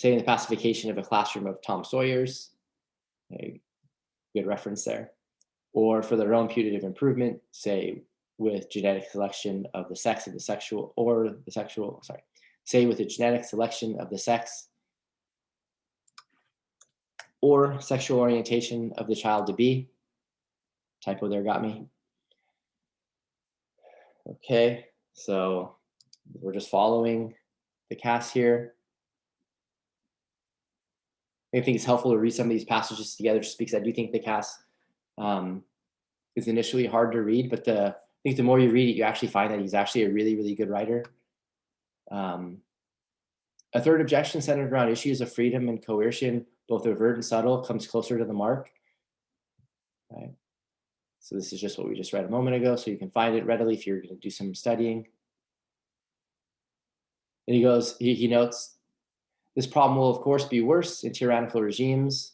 in the pacification of a classroom of Tom Sawyers, a good reference there, or for their own putative improvement, say with genetic selection of the sex of the sexual, say with the genetic selection of the sex or sexual orientation of the child to be. Typo there got me. Okay, so we're just following the Kass here. I think it's helpful to read some of these passages together just because I do think the Kass is initially hard to read, but I think the more you read it, you actually find that he's actually a really, really good writer. A third objection centered around issues of freedom and coercion, both overt and subtle, comes closer to the mark. Right. So this is just what we just read a moment ago, so you can find it readily if you're going to do some studying. And he notes, this problem will, of course, be worse in tyrannical regimes.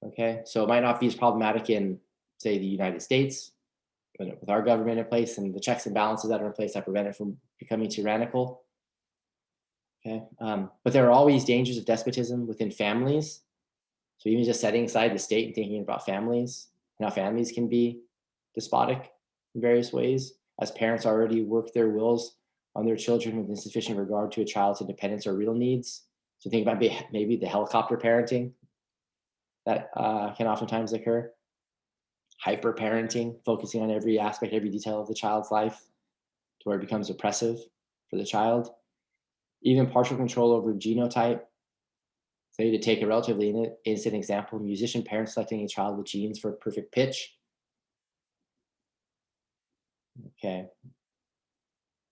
Okay, so it might not be as problematic in, say, the United States, with our government in place and the checks and balances that are in place that prevent it from becoming tyrannical. Okay, but there are always dangers of despotism within families. So even just setting aside the state and thinking about families and how families can be despotic in various ways, as parents already work their wills on their children with insufficient regard to a child's independence or real needs. So think about maybe the helicopter parenting that can oftentimes occur. Hyper parenting, focusing on every aspect, every detail of the child's life to where it becomes oppressive for the child. Even partial control over genotype. Say, to take a relatively innocent example, musician parents selecting a child with genes for perfect pitch. Okay.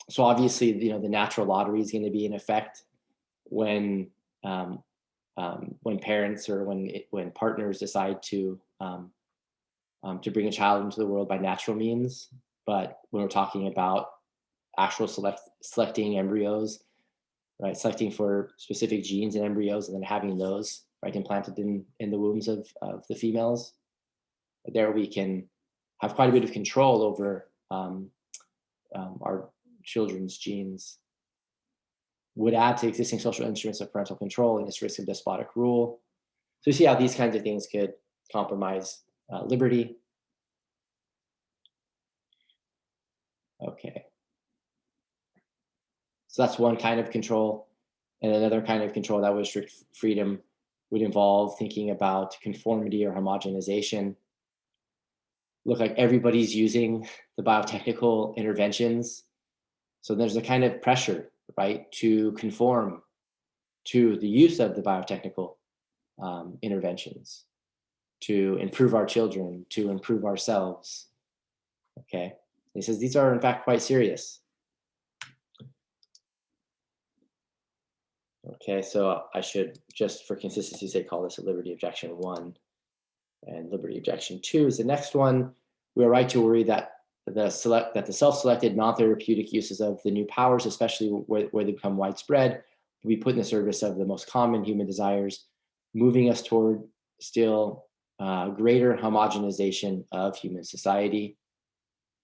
So obviously, the natural lottery is going to be in effect when parents or when partners decide to bring a child into the world by natural means. But when we're talking about actual selecting embryos, right, selecting for specific genes and embryos and then having those right implanted in the wombs of the females, there we can have quite a bit of control over our children's genes. Would add to existing social instruments of parental control and its risk of despotic rule. So you see how these kinds of things could compromise liberty. Okay. So that's one kind of control. And another kind of control that would restrict freedom would involve thinking about conformity or homogenization. Look like everybody's using the biotechnical interventions. So there's a kind of pressure, right, to conform to the use of the biotechnical interventions, to improve our children, to improve ourselves. Okay. He says these are in fact quite serious. Okay, so I should just for consistency's sake call this a liberty objection 1, and liberty objection 2 is the next one. We are right to worry that the self-selected non-therapeutic uses of the new powers, especially where they become widespread, will be put in the service of the most common human desires, moving us toward still greater homogenization of human society.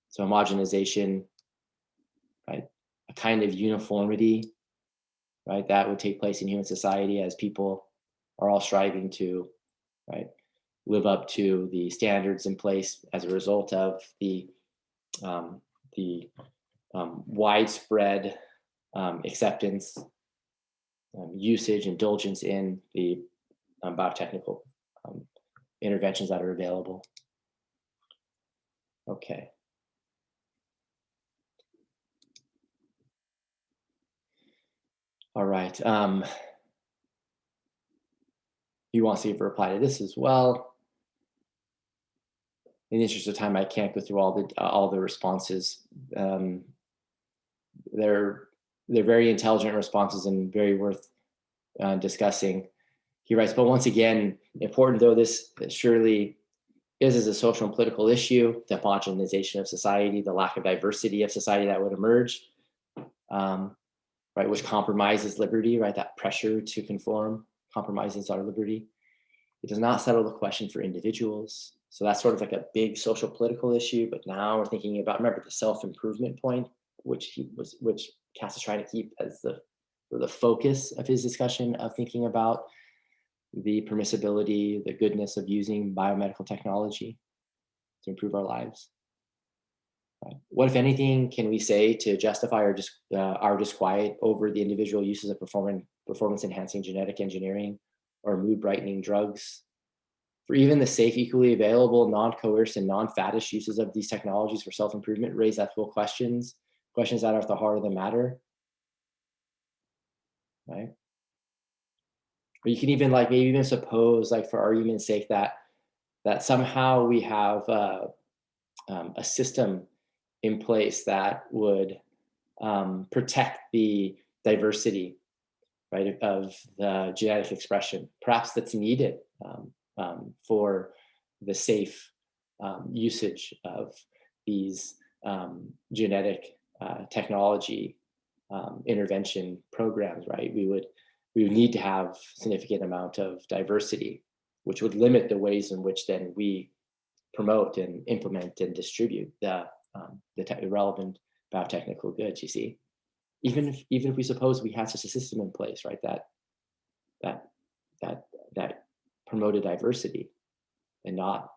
So homogenization, right, a kind of uniformity, right, that would take place in human society as people are all striving to, right, live up to the standards in place as a result of the um, the widespread acceptance, usage, indulgence in the biotechnical um, interventions that are available. Okay. All right. You want to see if I reply to this as well. In the interest of time, I can't go through all the responses. They're very intelligent responses and very worth discussing. He writes, but once again, important though this surely is as a social and political issue, the homogenization of society, the lack of diversity of society that would emerge, right, which compromises liberty, right, that pressure to conform compromises our liberty. It does not settle the question for individuals. So that's sort of like a big social political issue. But now we're thinking about, remember the self-improvement point, which Kass is trying to keep as the focus of his discussion of thinking about the permissibility, the goodness of using biomedical technology to improve our lives. Right. What, if anything, can we say to justify our disquiet over the individual uses of performance-enhancing genetic engineering or mood-brightening drugs? For even the safe, equally available, non-coerced, and non-faddish uses of these technologies for self-improvement raise ethical questions that are at the heart of the matter, right? Or you can even maybe even suppose, for argument's sake, that somehow we have a system in place that would protect the diversity, right, of the genetic expression, perhaps that's needed for the safe usage of these genetic technology intervention programs, right? We would need to have significant amount of diversity, which would limit the ways in which then we promote and implement and distribute the relevant biotechnical goods. You see, even if we suppose we had such a system in place, right, that promoted diversity and not,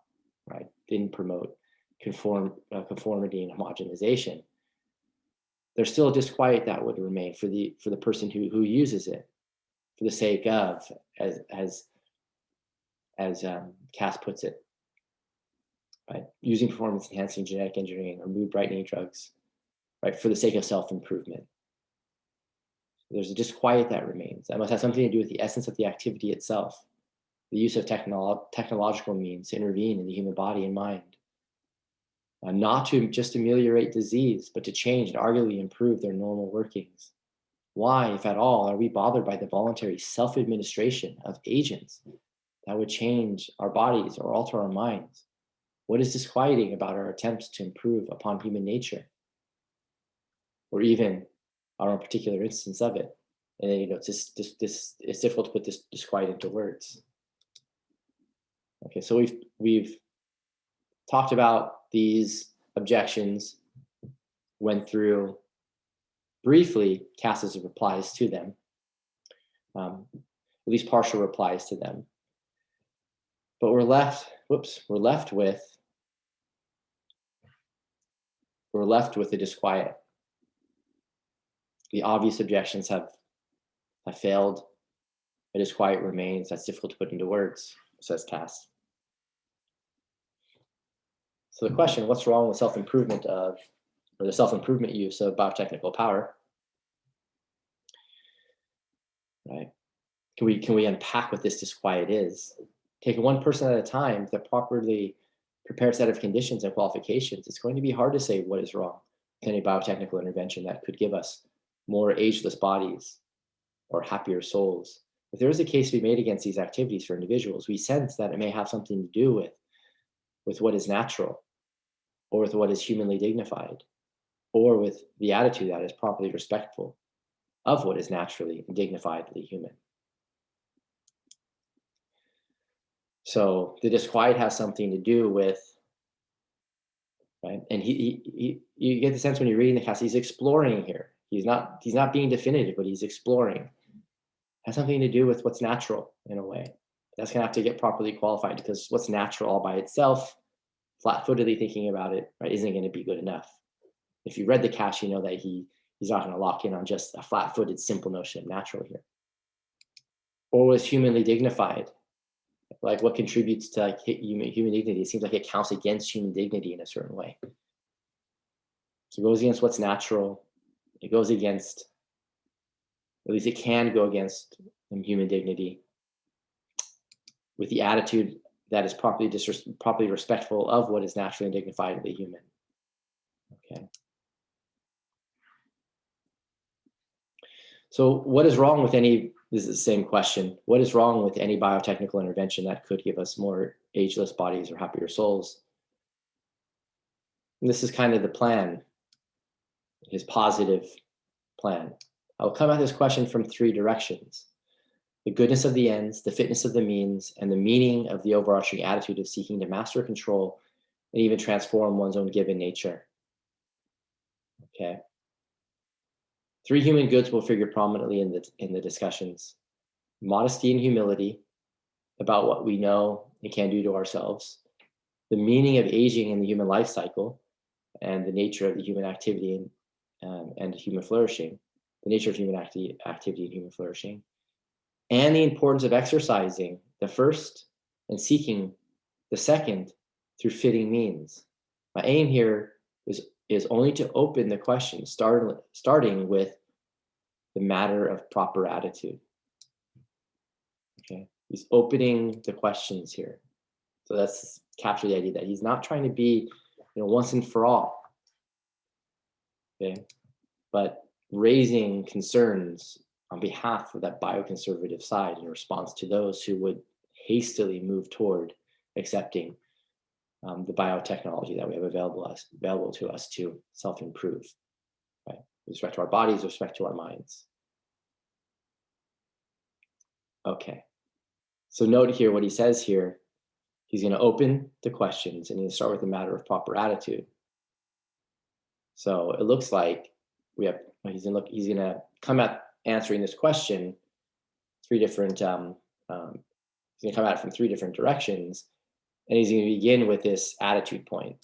right, didn't promote conformity and homogenization, there's still a disquiet that would remain for the person who uses it for the sake of, as Kass puts it, right, using performance enhancing genetic engineering or mood brightening drugs, right, for the sake of self-improvement. There's a disquiet that remains. That must have something to do with the essence of the activity itself, the use of technological means to intervene in the human body and mind, not to just ameliorate disease, but to change and arguably improve their normal workings. Why, if at all, are we bothered by the voluntary self-administration of agents that would change our bodies or alter our minds? What is disquieting about our attempts to improve upon human nature, or even our own particular instance of it? And then, it's difficult to put this disquiet into words. Okay, so we've talked about these objections, went through briefly Kass's replies to them, at least partial replies to them. But we're left with the disquiet. The obvious objections have I failed. A disquiet remains. That's difficult to put into words, says Kass. So the question, what's wrong with self-improvement or the self-improvement use of biotechnical power? Right? Can we unpack what this disquiet is? Taking one person at a time with a properly prepared set of conditions and qualifications, it's going to be hard to say what is wrong with any biotechnical intervention that could give us more ageless bodies or happier souls. If there is a case to be made against these activities for individuals, we sense that it may have something to do with what is natural, or with what is humanly dignified, or with the attitude that is properly respectful of what is naturally and dignifiedly human. So the disquiet has something to do with, right? And you get the sense when you're reading the Kass, he's exploring here. He's not being definitive, but he's exploring. Has something to do with what's natural in a way. That's gonna have to get properly qualified, because what's natural all by itself, flat-footedly thinking about it, right, isn't gonna be good enough. If you read the Kass, you know that he's not gonna lock in on just a flat-footed, simple notion of natural here. Or was humanly dignified? Like, what contributes to like human dignity? It seems like it counts against human dignity in a certain way. So it goes against what's natural. It goes against, at least it can go against human dignity, with the attitude that is properly respectful of what is naturally and dignifiedly human. Okay. So what is wrong with this is the same question. What is wrong with any biotechnical intervention that could give us more ageless bodies or happier souls? And this is kind of the plan, his positive plan. I'll come at this question from three directions: the goodness of the ends, the fitness of the means, and the meaning of the overarching attitude of seeking to master, control, and even transform one's own given nature. Okay. Three human goods will figure prominently in the discussions: modesty and humility about what we know and can do to ourselves, the meaning of aging in the human life cycle, and the nature of the human activity and human flourishing, the nature of human activity and human flourishing, and the importance of exercising the first and seeking the second through fitting means. My aim here is only to open the question, starting with the matter of proper attitude. Okay, he's opening the questions here. So that's capture the idea that he's not trying to be, once and for all. Okay, but raising concerns on behalf of that bioconservative side in response to those who would hastily move toward accepting the biotechnology that we have available to us to self-improve, right? With respect to our bodies, with respect to our minds. Okay, so note here what he says here. He's going to open the questions and he's going to start with the matter of proper attitude. So it looks like he's going to come at answering this question three different. He's going to come at it from three different directions, and he's going to begin with this attitude point,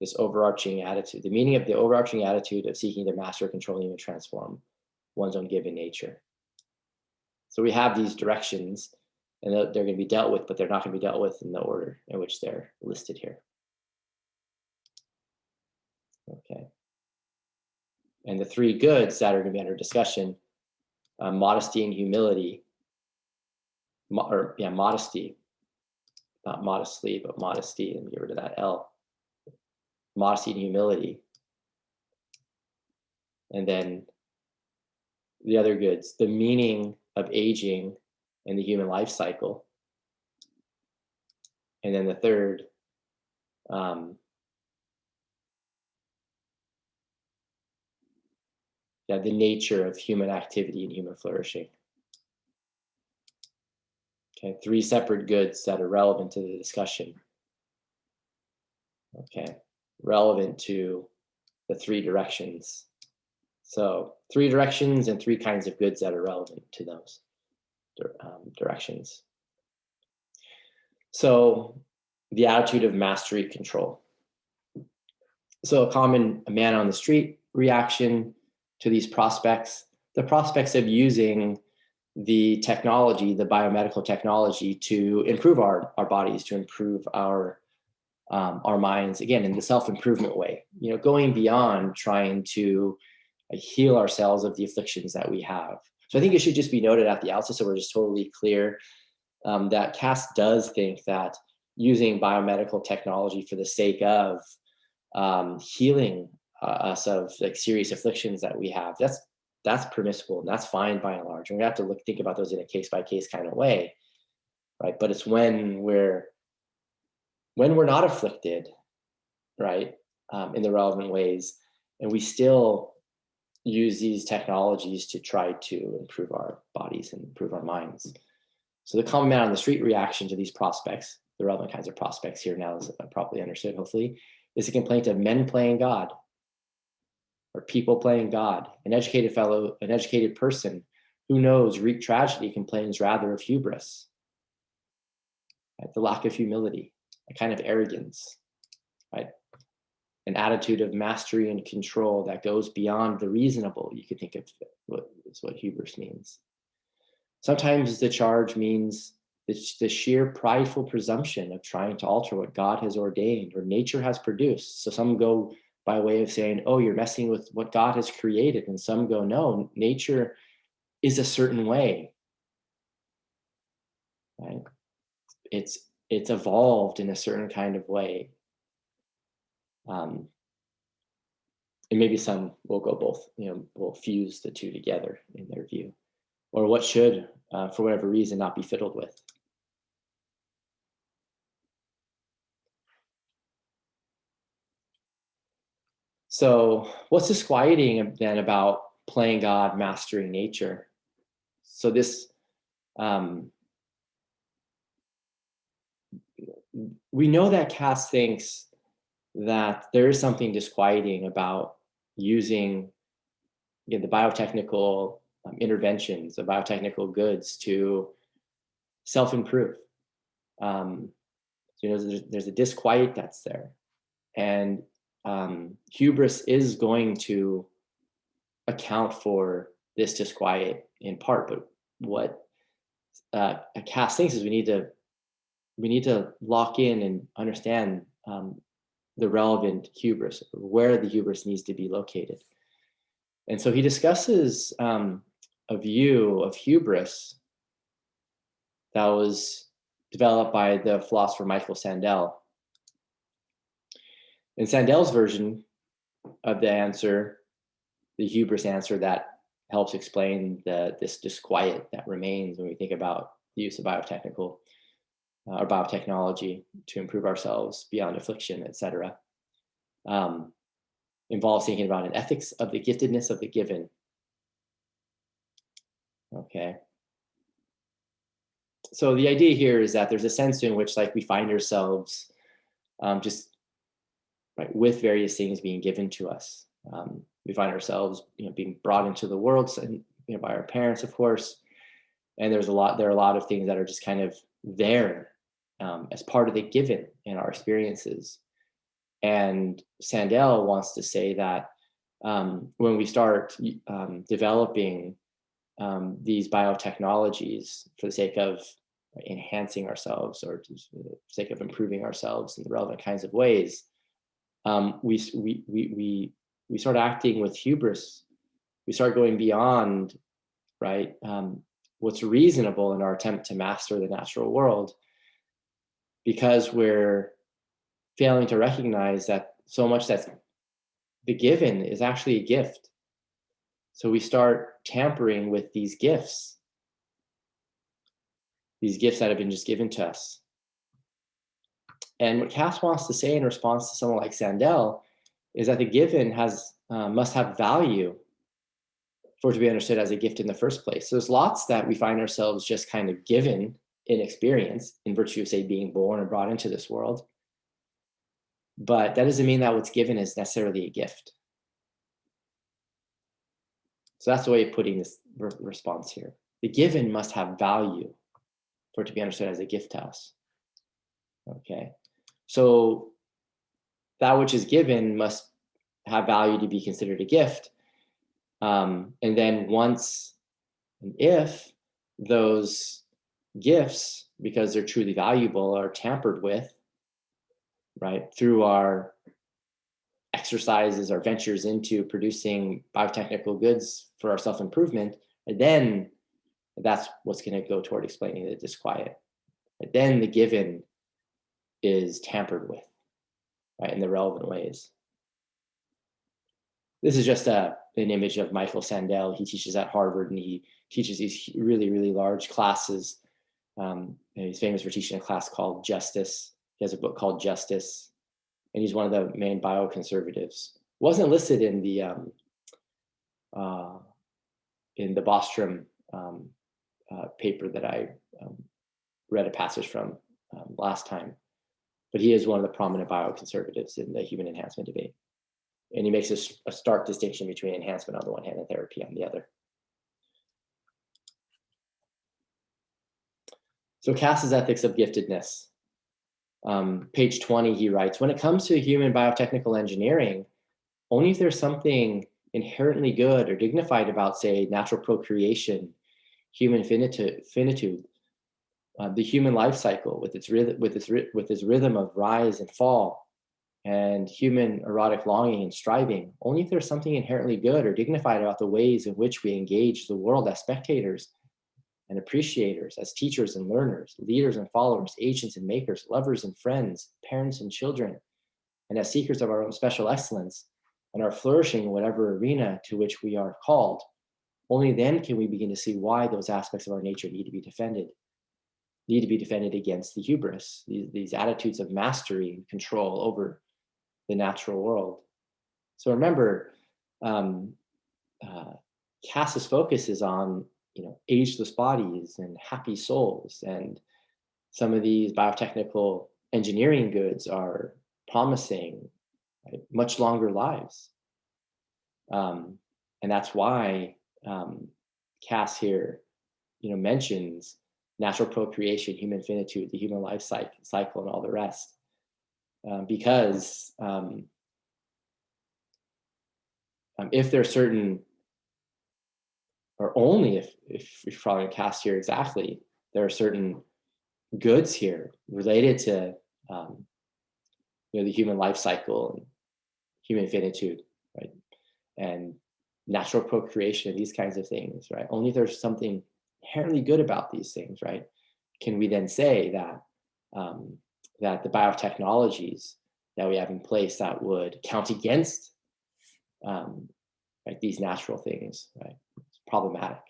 this overarching attitude, the meaning of the overarching attitude of seeking to master, control, and transform one's own given nature. So we have these directions, and they're going to be dealt with, but they're not going to be dealt with in the order in which they're listed here. Okay. And the three goods that are going to be under discussion: modesty and humility, modesty, not modestly, but modesty, and get rid of that L. Modesty and humility. And then the other goods, the meaning of aging and the human life cycle. And then the third, the nature of human activity and human flourishing. Okay, three separate goods that are relevant to the discussion. Okay, relevant to the three directions. So three directions and three kinds of goods that are relevant to those directions. So the attitude of mastery, control. So a common man on the street reaction to these prospects the prospects of using the technology, the biomedical technology, to improve our bodies, to improve our minds, again, in the self-improvement way, going beyond trying to heal ourselves of the afflictions that we have. So I think it should just be noted at the outset, so we're just totally clear, that Kass does think that using biomedical technology for the sake of healing us of like serious afflictions that we have, that's permissible and that's fine by and large. And we have to think about those in a case by case kind of way, right? But it's when we're not afflicted, right, in the relevant ways, and we still use these technologies to try to improve our bodies and improve our minds. So the common man on the street reaction to these prospects, the relevant kinds of prospects here now is properly understood, hopefully, is a complaint of men playing God or people playing God. An educated person who knows Greek tragedy complains rather of hubris, right? The lack of humility, a kind of arrogance, right? An attitude of mastery and control that goes beyond the reasonable. You could think of what hubris means. Sometimes the charge means the sheer prideful presumption of trying to alter what God has ordained or nature has produced. So some go by way of saying, oh, you're messing with what God has created. And some go, no, nature is a certain way, right? It's evolved in a certain kind of way. And maybe some will go both, will fuse the two together in their view, or what should, for whatever reason, not be fiddled with. So what's disquieting then about playing God, mastering nature? So this, we know that Kass thinks that there is something disquieting about using the biotechnical interventions, the biotechnical goods to self-improve. There's a disquiet that's there. And hubris is going to account for this disquiet in part, but what Kass thinks is we need to lock in and understand the relevant hubris, where the hubris needs to be located. And so he discusses a view of hubris that was developed by the philosopher Michael Sandel. In Sandel's version of the answer, the hubris answer that helps explain this disquiet that remains when we think about the use of biotechnical or biotechnology to improve ourselves beyond affliction, etc., involves thinking about an ethics of the giftedness of the given. Okay. So the idea here is that there's a sense in which, like, we find ourselves just right with various things being given to us. We find ourselves, being brought into the world, by our parents, of course. And there are a lot of things that are just kind of there as part of the given in our experiences. And Sandel wants to say that when we start developing these biotechnologies for the sake of enhancing ourselves or for the sake of improving ourselves in the relevant kinds of ways, we start acting with hubris. We start going beyond, right, what's reasonable in our attempt to master the natural world, because we're failing to recognize that so much that's the given is actually a gift. So we start tampering with these gifts that have been just given to us. And what Kass wants to say in response to someone like Sandel is that the given must have value for it to be understood as a gift in the first place. So there's lots that we find ourselves just kind of given in experience in virtue of, say, being born and brought into this world. But that doesn't mean that what's given is necessarily a gift. So that's the way of putting this response here. The given must have value for it to be understood as a gift to us. Okay. So that which is given must have value to be considered a gift. And then once and if those gifts, because they're truly valuable, are tampered with, right, through our exercises, our ventures into producing biotechnical goods for our self-improvement, and then that's what's going to go toward explaining the disquiet. But then the given is tampered with, right, in the relevant ways. This is just an image of Michael Sandel. He teaches at Harvard, and he teaches these really, really large classes. And he's famous for teaching a class called Justice. He has a book called Justice, and he's one of the main bioconservatives. Wasn't listed in the Bostrom paper that I read a passage from last time, but he is one of the prominent bioconservatives in the human enhancement debate. And he makes a stark distinction between enhancement on the one hand and therapy on the other. So Kass's ethics of giftedness. Page 20, he writes, when it comes to human biotechnical engineering, only if there's something inherently good or dignified about, say, natural procreation, human finitude, the human life cycle with its rhythm of rise and fall, and human erotic longing and striving, only if there's something inherently good or dignified about the ways in which we engage the world as spectators and appreciators, as teachers and learners, leaders and followers, agents and makers, lovers and friends, parents and children, and as seekers of our own special excellence, and are flourishing in whatever arena to which we are called, only then can we begin to see why those aspects of our nature need to be defended against the hubris, these attitudes of mastery and control over the natural world. So remember, Kass's focus is on ageless bodies and happy souls, and some of these biotechnical engineering goods are promising, right, much longer lives, and that's why Kass here, mentions natural procreation, human finitude, the human life cycle, and all the rest. Because if there are certain, or only if you're following Kass here exactly, there are certain goods here related to the human life cycle and human finitude, right, and natural procreation, these kinds of things, right? Only if there's something inherently good about these things, right, can we then say that that the biotechnologies that we have in place that would count against right, these natural things, right, it's problematic.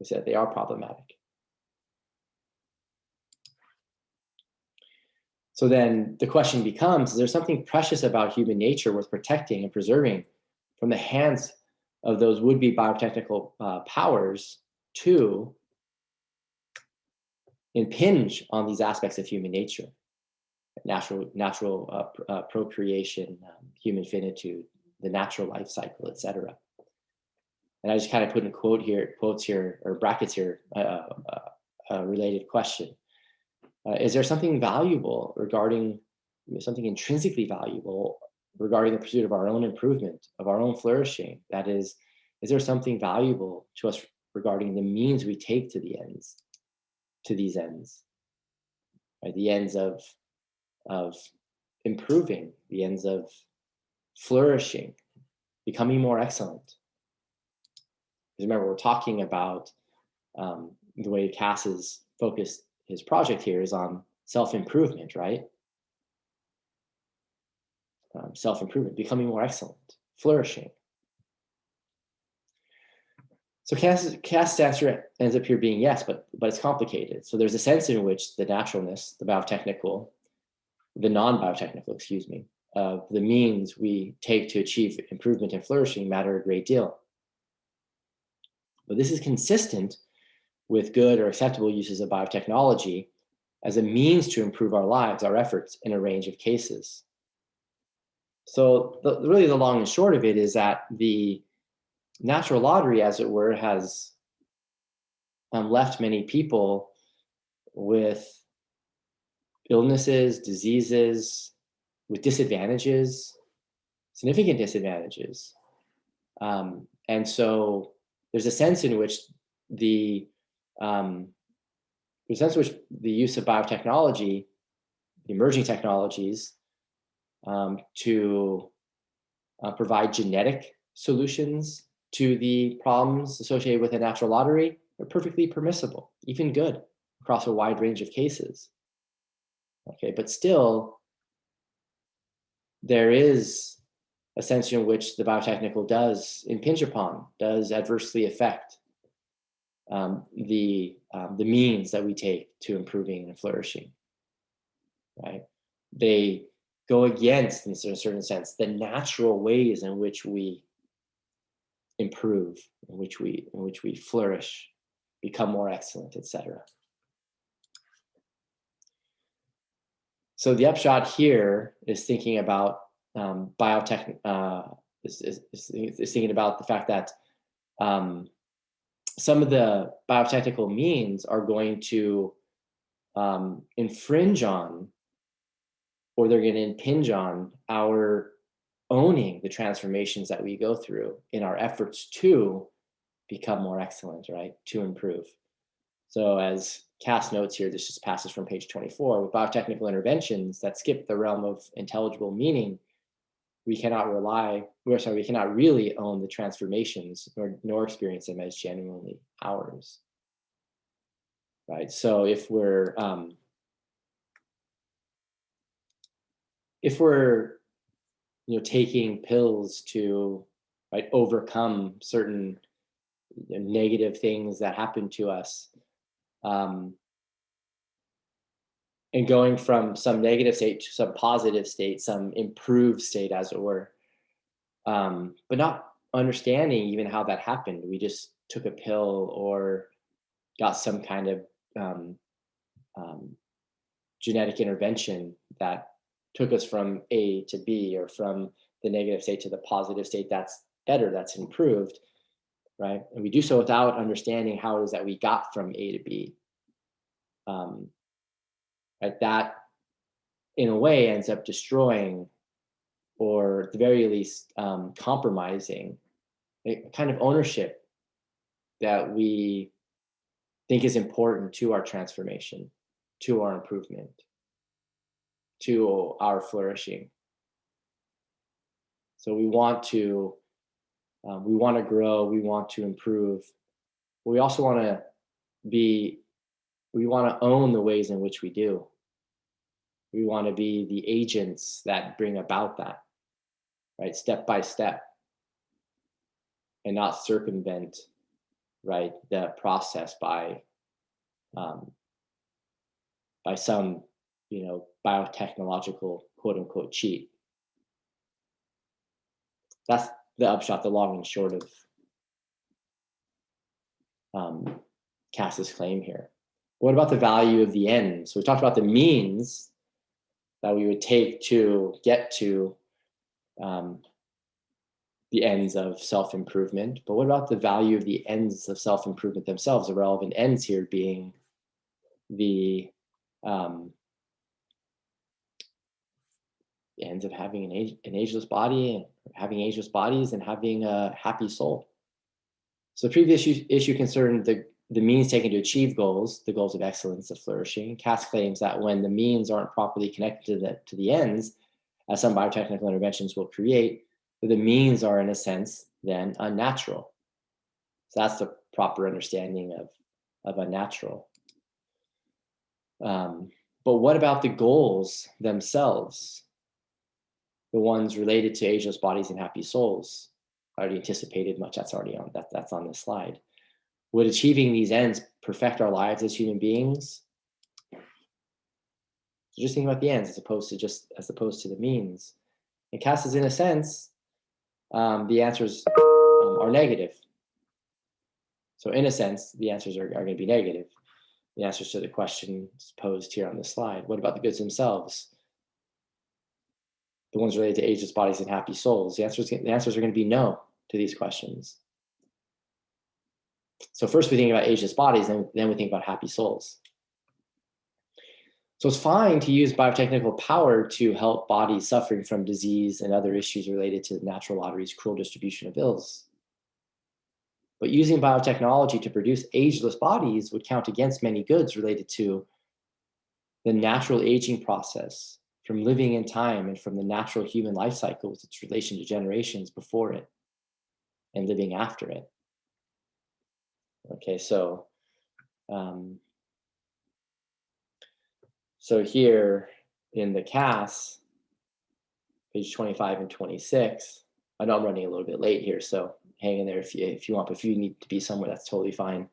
I said they are problematic. So then the question becomes, is there something precious about human nature worth protecting and preserving from the hands of those would-be biotechnical powers to impinge on these aspects of human nature, natural procreation, human finitude, the natural life cycle, etc. And I just kind of put in quotes here, or brackets here, a related question. Is there something valuable regarding, something intrinsically valuable regarding the pursuit of our own improvement, of our own flourishing? That is there something valuable to us regarding the means we take to these ends, right? The ends of improving, the ends of flourishing, becoming more excellent. Because remember, we're talking about the way Kass has focused his project here is on self-improvement, right? Self-improvement, becoming more excellent, flourishing. So Kass's answer ends up here being yes, but it's complicated. So there's a sense in which the naturalness, the non-biotechnical, excuse me, of the means we take to achieve improvement and flourishing matter a great deal. But this is consistent with good or acceptable uses of biotechnology as a means to improve our lives, our efforts in a range of cases. So really the long and short of it is that the natural lottery, as it were, has left many people with illnesses, diseases, with disadvantages, significant disadvantages, And so there's a sense in which the use of biotechnology, the emerging technologies, to provide genetic solutions to the problems associated with a natural lottery are perfectly permissible, even good, across a wide range of cases. Okay, but still, there is a sense in which the biotechnical does impinge upon, does adversely affect the means that we take to improving and flourishing, right? They go against, in a certain sense, the natural ways in which we improve, in which we flourish, become more excellent, etc. So the upshot here is thinking about biotech. Is thinking about the fact that some of the biotechnical means are going to infringe on, or they're going to impinge on our owning the transformations that we go through in our efforts to become more excellent, right? To improve. So as Kass notes here, this just passes from page 24, with biotechnical interventions that skip the realm of intelligible meaning, we cannot really own the transformations nor experience them as genuinely ours. Right. So if we're taking pills to, right, overcome certain negative things that happen to us, and going from some negative state to some positive state, some improved state, as it were, but not understanding even how that happened. We just took a pill or got some kind of genetic intervention that took us from A to B, or from the negative state to the positive state that's better, that's improved, right? And we do so without understanding how it is that we got from A to B. Right? That, in a way, ends up destroying, or at the very least, compromising a kind of ownership that we think is important to our transformation, to our improvement, to our flourishing. So we want to grow, we want to improve, but we also want to own the ways in which we do. We want to be the agents that bring about that, right, step by step, and not circumvent, right, the process by some, biotechnological quote unquote cheat. That's the upshot, the long and short of Kass's claim here. What about the value of the end? So we talked about the means that we would take to get to the ends of self-improvement, but what about the value of the ends of self-improvement themselves? The relevant ends here being the ends of having an ageless body, and having ageless bodies, and having a happy soul. So the previous issue concerned the means taken to achieve goals, the goals of excellence, of flourishing. Kass claims that when the means aren't properly connected to the ends, as some biotechnical interventions will create, the means are, in a sense, then unnatural. So that's the proper understanding of unnatural. But what about the goals themselves? The ones related to ageless bodies and happy souls? I already anticipated much. That's already on that's on this slide. Would achieving these ends perfect our lives as human beings? So just think about the ends as opposed to the means. And Kass is, in a sense, the answers are negative. So in a sense, the answers are going to be negative. The answers to the questions posed here on this slide. What about the goods themselves? The ones related to ageless bodies and happy souls? The answers are going to be no to these questions. So first we think about ageless bodies, then we think about happy souls. So it's fine to use biotechnical power to help bodies suffering from disease and other issues related to the natural lottery's cruel distribution of ills. But using biotechnology to produce ageless bodies would count against many goods related to the natural aging process, from living in time and from the natural human life cycle with its relation to generations before it and living after it. Okay, um, so here in the Kass, page 25 and 26, I know I'm running a little bit late here, so hang in there if you want. But if you need to be somewhere, that's totally fine.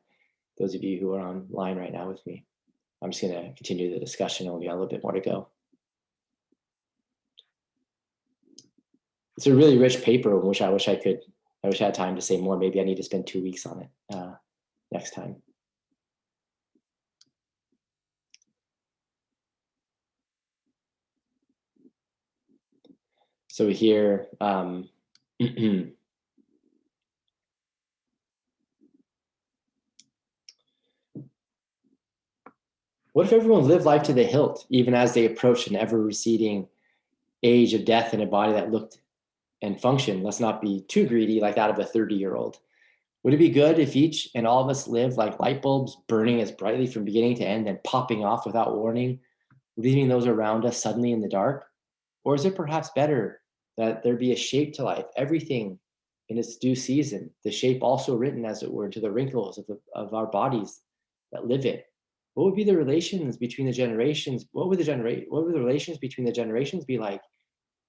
Those of you who are online right now with me, I'm just going to continue the discussion. Only got a little bit more to go. It's a really rich paper, which I wish I had time to say more. Maybe I need to spend 2 weeks on it next time. So here, what if everyone lived life to the hilt, even as they approached an ever receding age of death in a body that looked and functioned? Let's not be too greedy like that of a 30-year-old. Would it be good if each and all of us lived like light bulbs, burning as brightly from beginning to end and popping off without warning, leaving those around us suddenly in the dark? Or is it perhaps better that there be a shape to life, everything in its due season, the shape also written, as it were, into the wrinkles of our bodies that live it? What would be the relations between the generations? What would the relations between the generations be like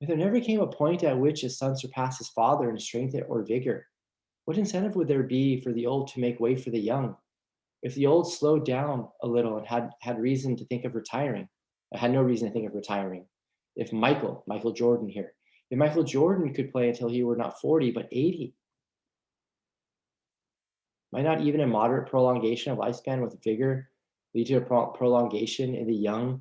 if there never came a point at which a son surpassed his father in strength or vigor? What incentive would there be for the old to make way for the young? If the old slowed down a little and had reason to think of retiring, I had no reason to think of retiring. If Michael Jordan here, if Michael Jordan could play until he were not 40, but 80, might not even a moderate prolongation of lifespan with vigor lead to a prolongation in the young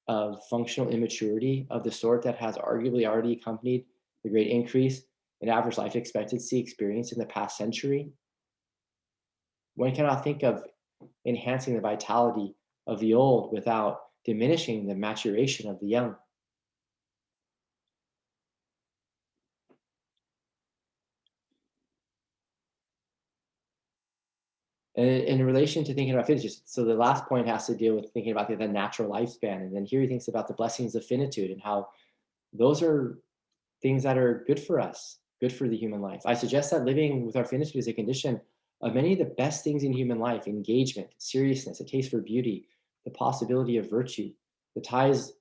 of functional immaturity of the sort that has arguably already accompanied the great increase in average life expectancy experienced in the past century? One cannot think of enhancing the vitality of the old without diminishing the maturation of the young. And in relation to thinking about finitude, so the last point has to deal with thinking about the natural lifespan. And then here he thinks about the blessings of finitude and how those are things that are good for us, good for the human life. I suggest that living with our finitude is a condition of many of the best things in human life: engagement, seriousness, a taste for beauty, the possibility of virtue, the ties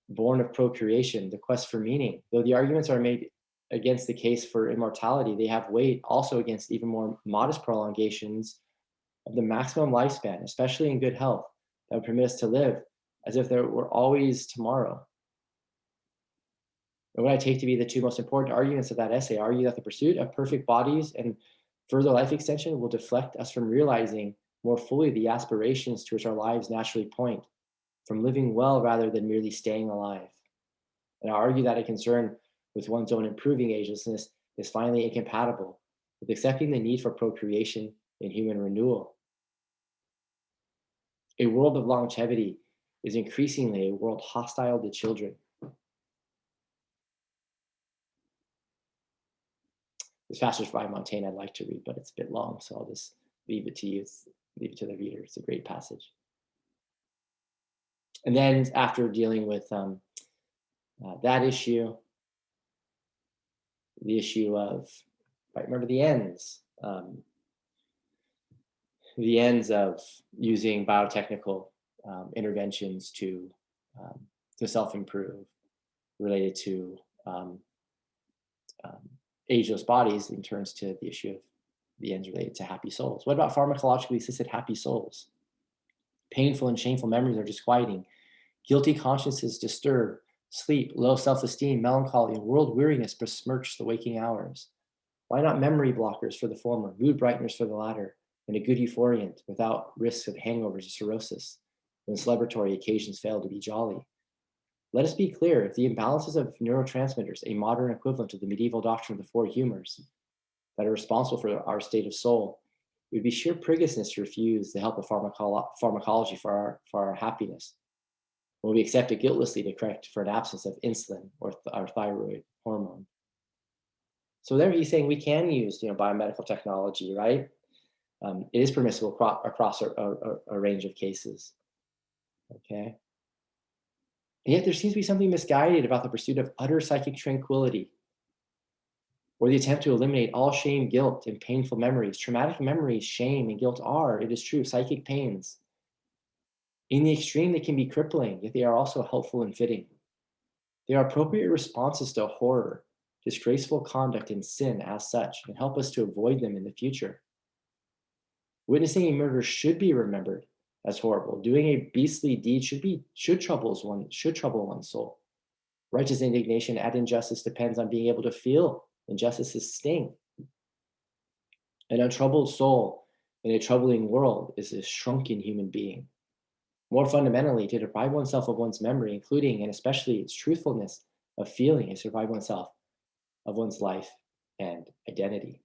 born of procreation, the quest for meaning. Though the arguments are made against the case for immortality, they have weight also against even more modest prolongations of the maximum lifespan, especially in good health, that would permit us to live as if there were always tomorrow. And what I take to be the two most important arguments of that essay argue that the pursuit of perfect bodies and further life extension will deflect us from realizing more fully the aspirations to which our lives naturally point, from living well rather than merely staying alive. And I argue that a concern with one's own improving agelessness is finally incompatible with accepting the need for procreation and human renewal. A world of longevity is increasingly a world hostile to children. This passage by Montaigne I'd like to read, but it's a bit long, so I'll just leave it to you. Leave it to the reader. It's a great passage. And then after dealing with that issue, the issue of, right, remember the ends of using biotechnical interventions to self-improve, related to ageless bodies, and turns to the issue of the ends related to happy souls. What about pharmacologically assisted happy souls? Painful and shameful memories are disquieting. Guilty consciences disturb. Sleep, low self-esteem, melancholy, and world weariness besmirch the waking hours. Why not memory blockers for the former, mood brighteners for the latter, and a good euphoriant without risks of hangovers or cirrhosis when celebratory occasions fail to be jolly? Let us be clear, if the imbalances of neurotransmitters, a modern equivalent of the medieval doctrine of the four humors, that are responsible for our state of soul, it would be sheer priggishness to refuse the help of pharmacology for our happiness, when we accept it guiltlessly to correct for an absence of insulin or our thyroid hormone. So there he's saying we can use, biomedical technology, right? It is permissible across a range of cases. Okay. And yet there seems to be something misguided about the pursuit of utter psychic tranquility or the attempt to eliminate all shame, guilt, and painful memories. Traumatic memories, shame, and guilt are, it is true, psychic pains. In the extreme, they can be crippling, yet they are also helpful and fitting. They are appropriate responses to horror, disgraceful conduct, and sin as such, and help us to avoid them in the future. Witnessing a murder should be remembered as horrible. Doing a beastly deed should trouble one's soul. Righteous indignation at injustice depends on being able to feel injustice's sting. An untroubled soul in a troubling world is a shrunken human being. More fundamentally, to deprive oneself of one's memory, including and especially its truthfulness of feeling, is to deprive oneself of one's life and identity.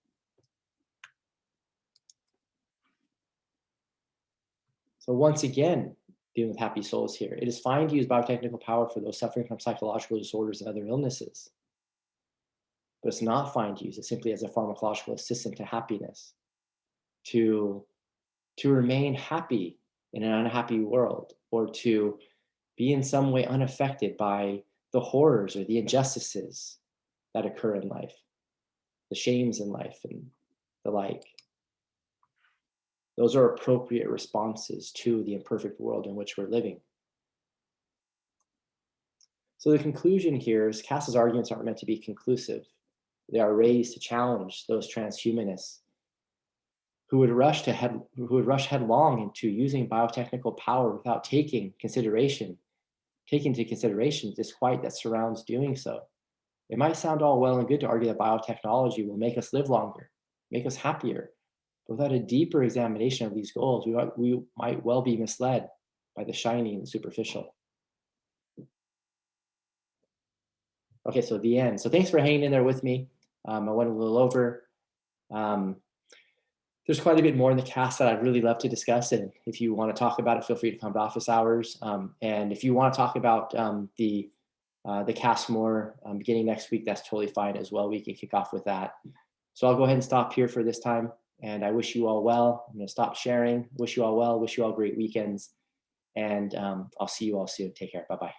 So once again, dealing with happy souls here, it is fine to use biotechnical power for those suffering from psychological disorders and other illnesses. But it's not fine to use it simply as a pharmacological assistant to happiness, to remain happy in an unhappy world, or to be in some way unaffected by the horrors or the injustices that occur in life, the shames in life and the like. Those are appropriate responses to the imperfect world in which we're living. So the conclusion here is Kass's arguments aren't meant to be conclusive. They are raised to challenge those transhumanists who would rush headlong into using biotechnical power without taking into consideration the disquiet that surrounds doing so. It might sound all well and good to argue that biotechnology will make us live longer, make us happier. But without a deeper examination of these goals, we might well be misled by the shiny and the superficial. Okay, so the end. So thanks for hanging in there with me. I went a little over. There's quite a bit more in the Kass that I'd really love to discuss. And if you want to talk about it, feel free to come to office hours. And if you want to talk about the Kass more beginning next week, that's totally fine as well. We can kick off with that. So I'll go ahead and stop here for this time. And I wish you all well. I'm going to stop sharing. Wish you all well. Wish you all great weekends. And I'll see you all soon. Take care. Bye-bye.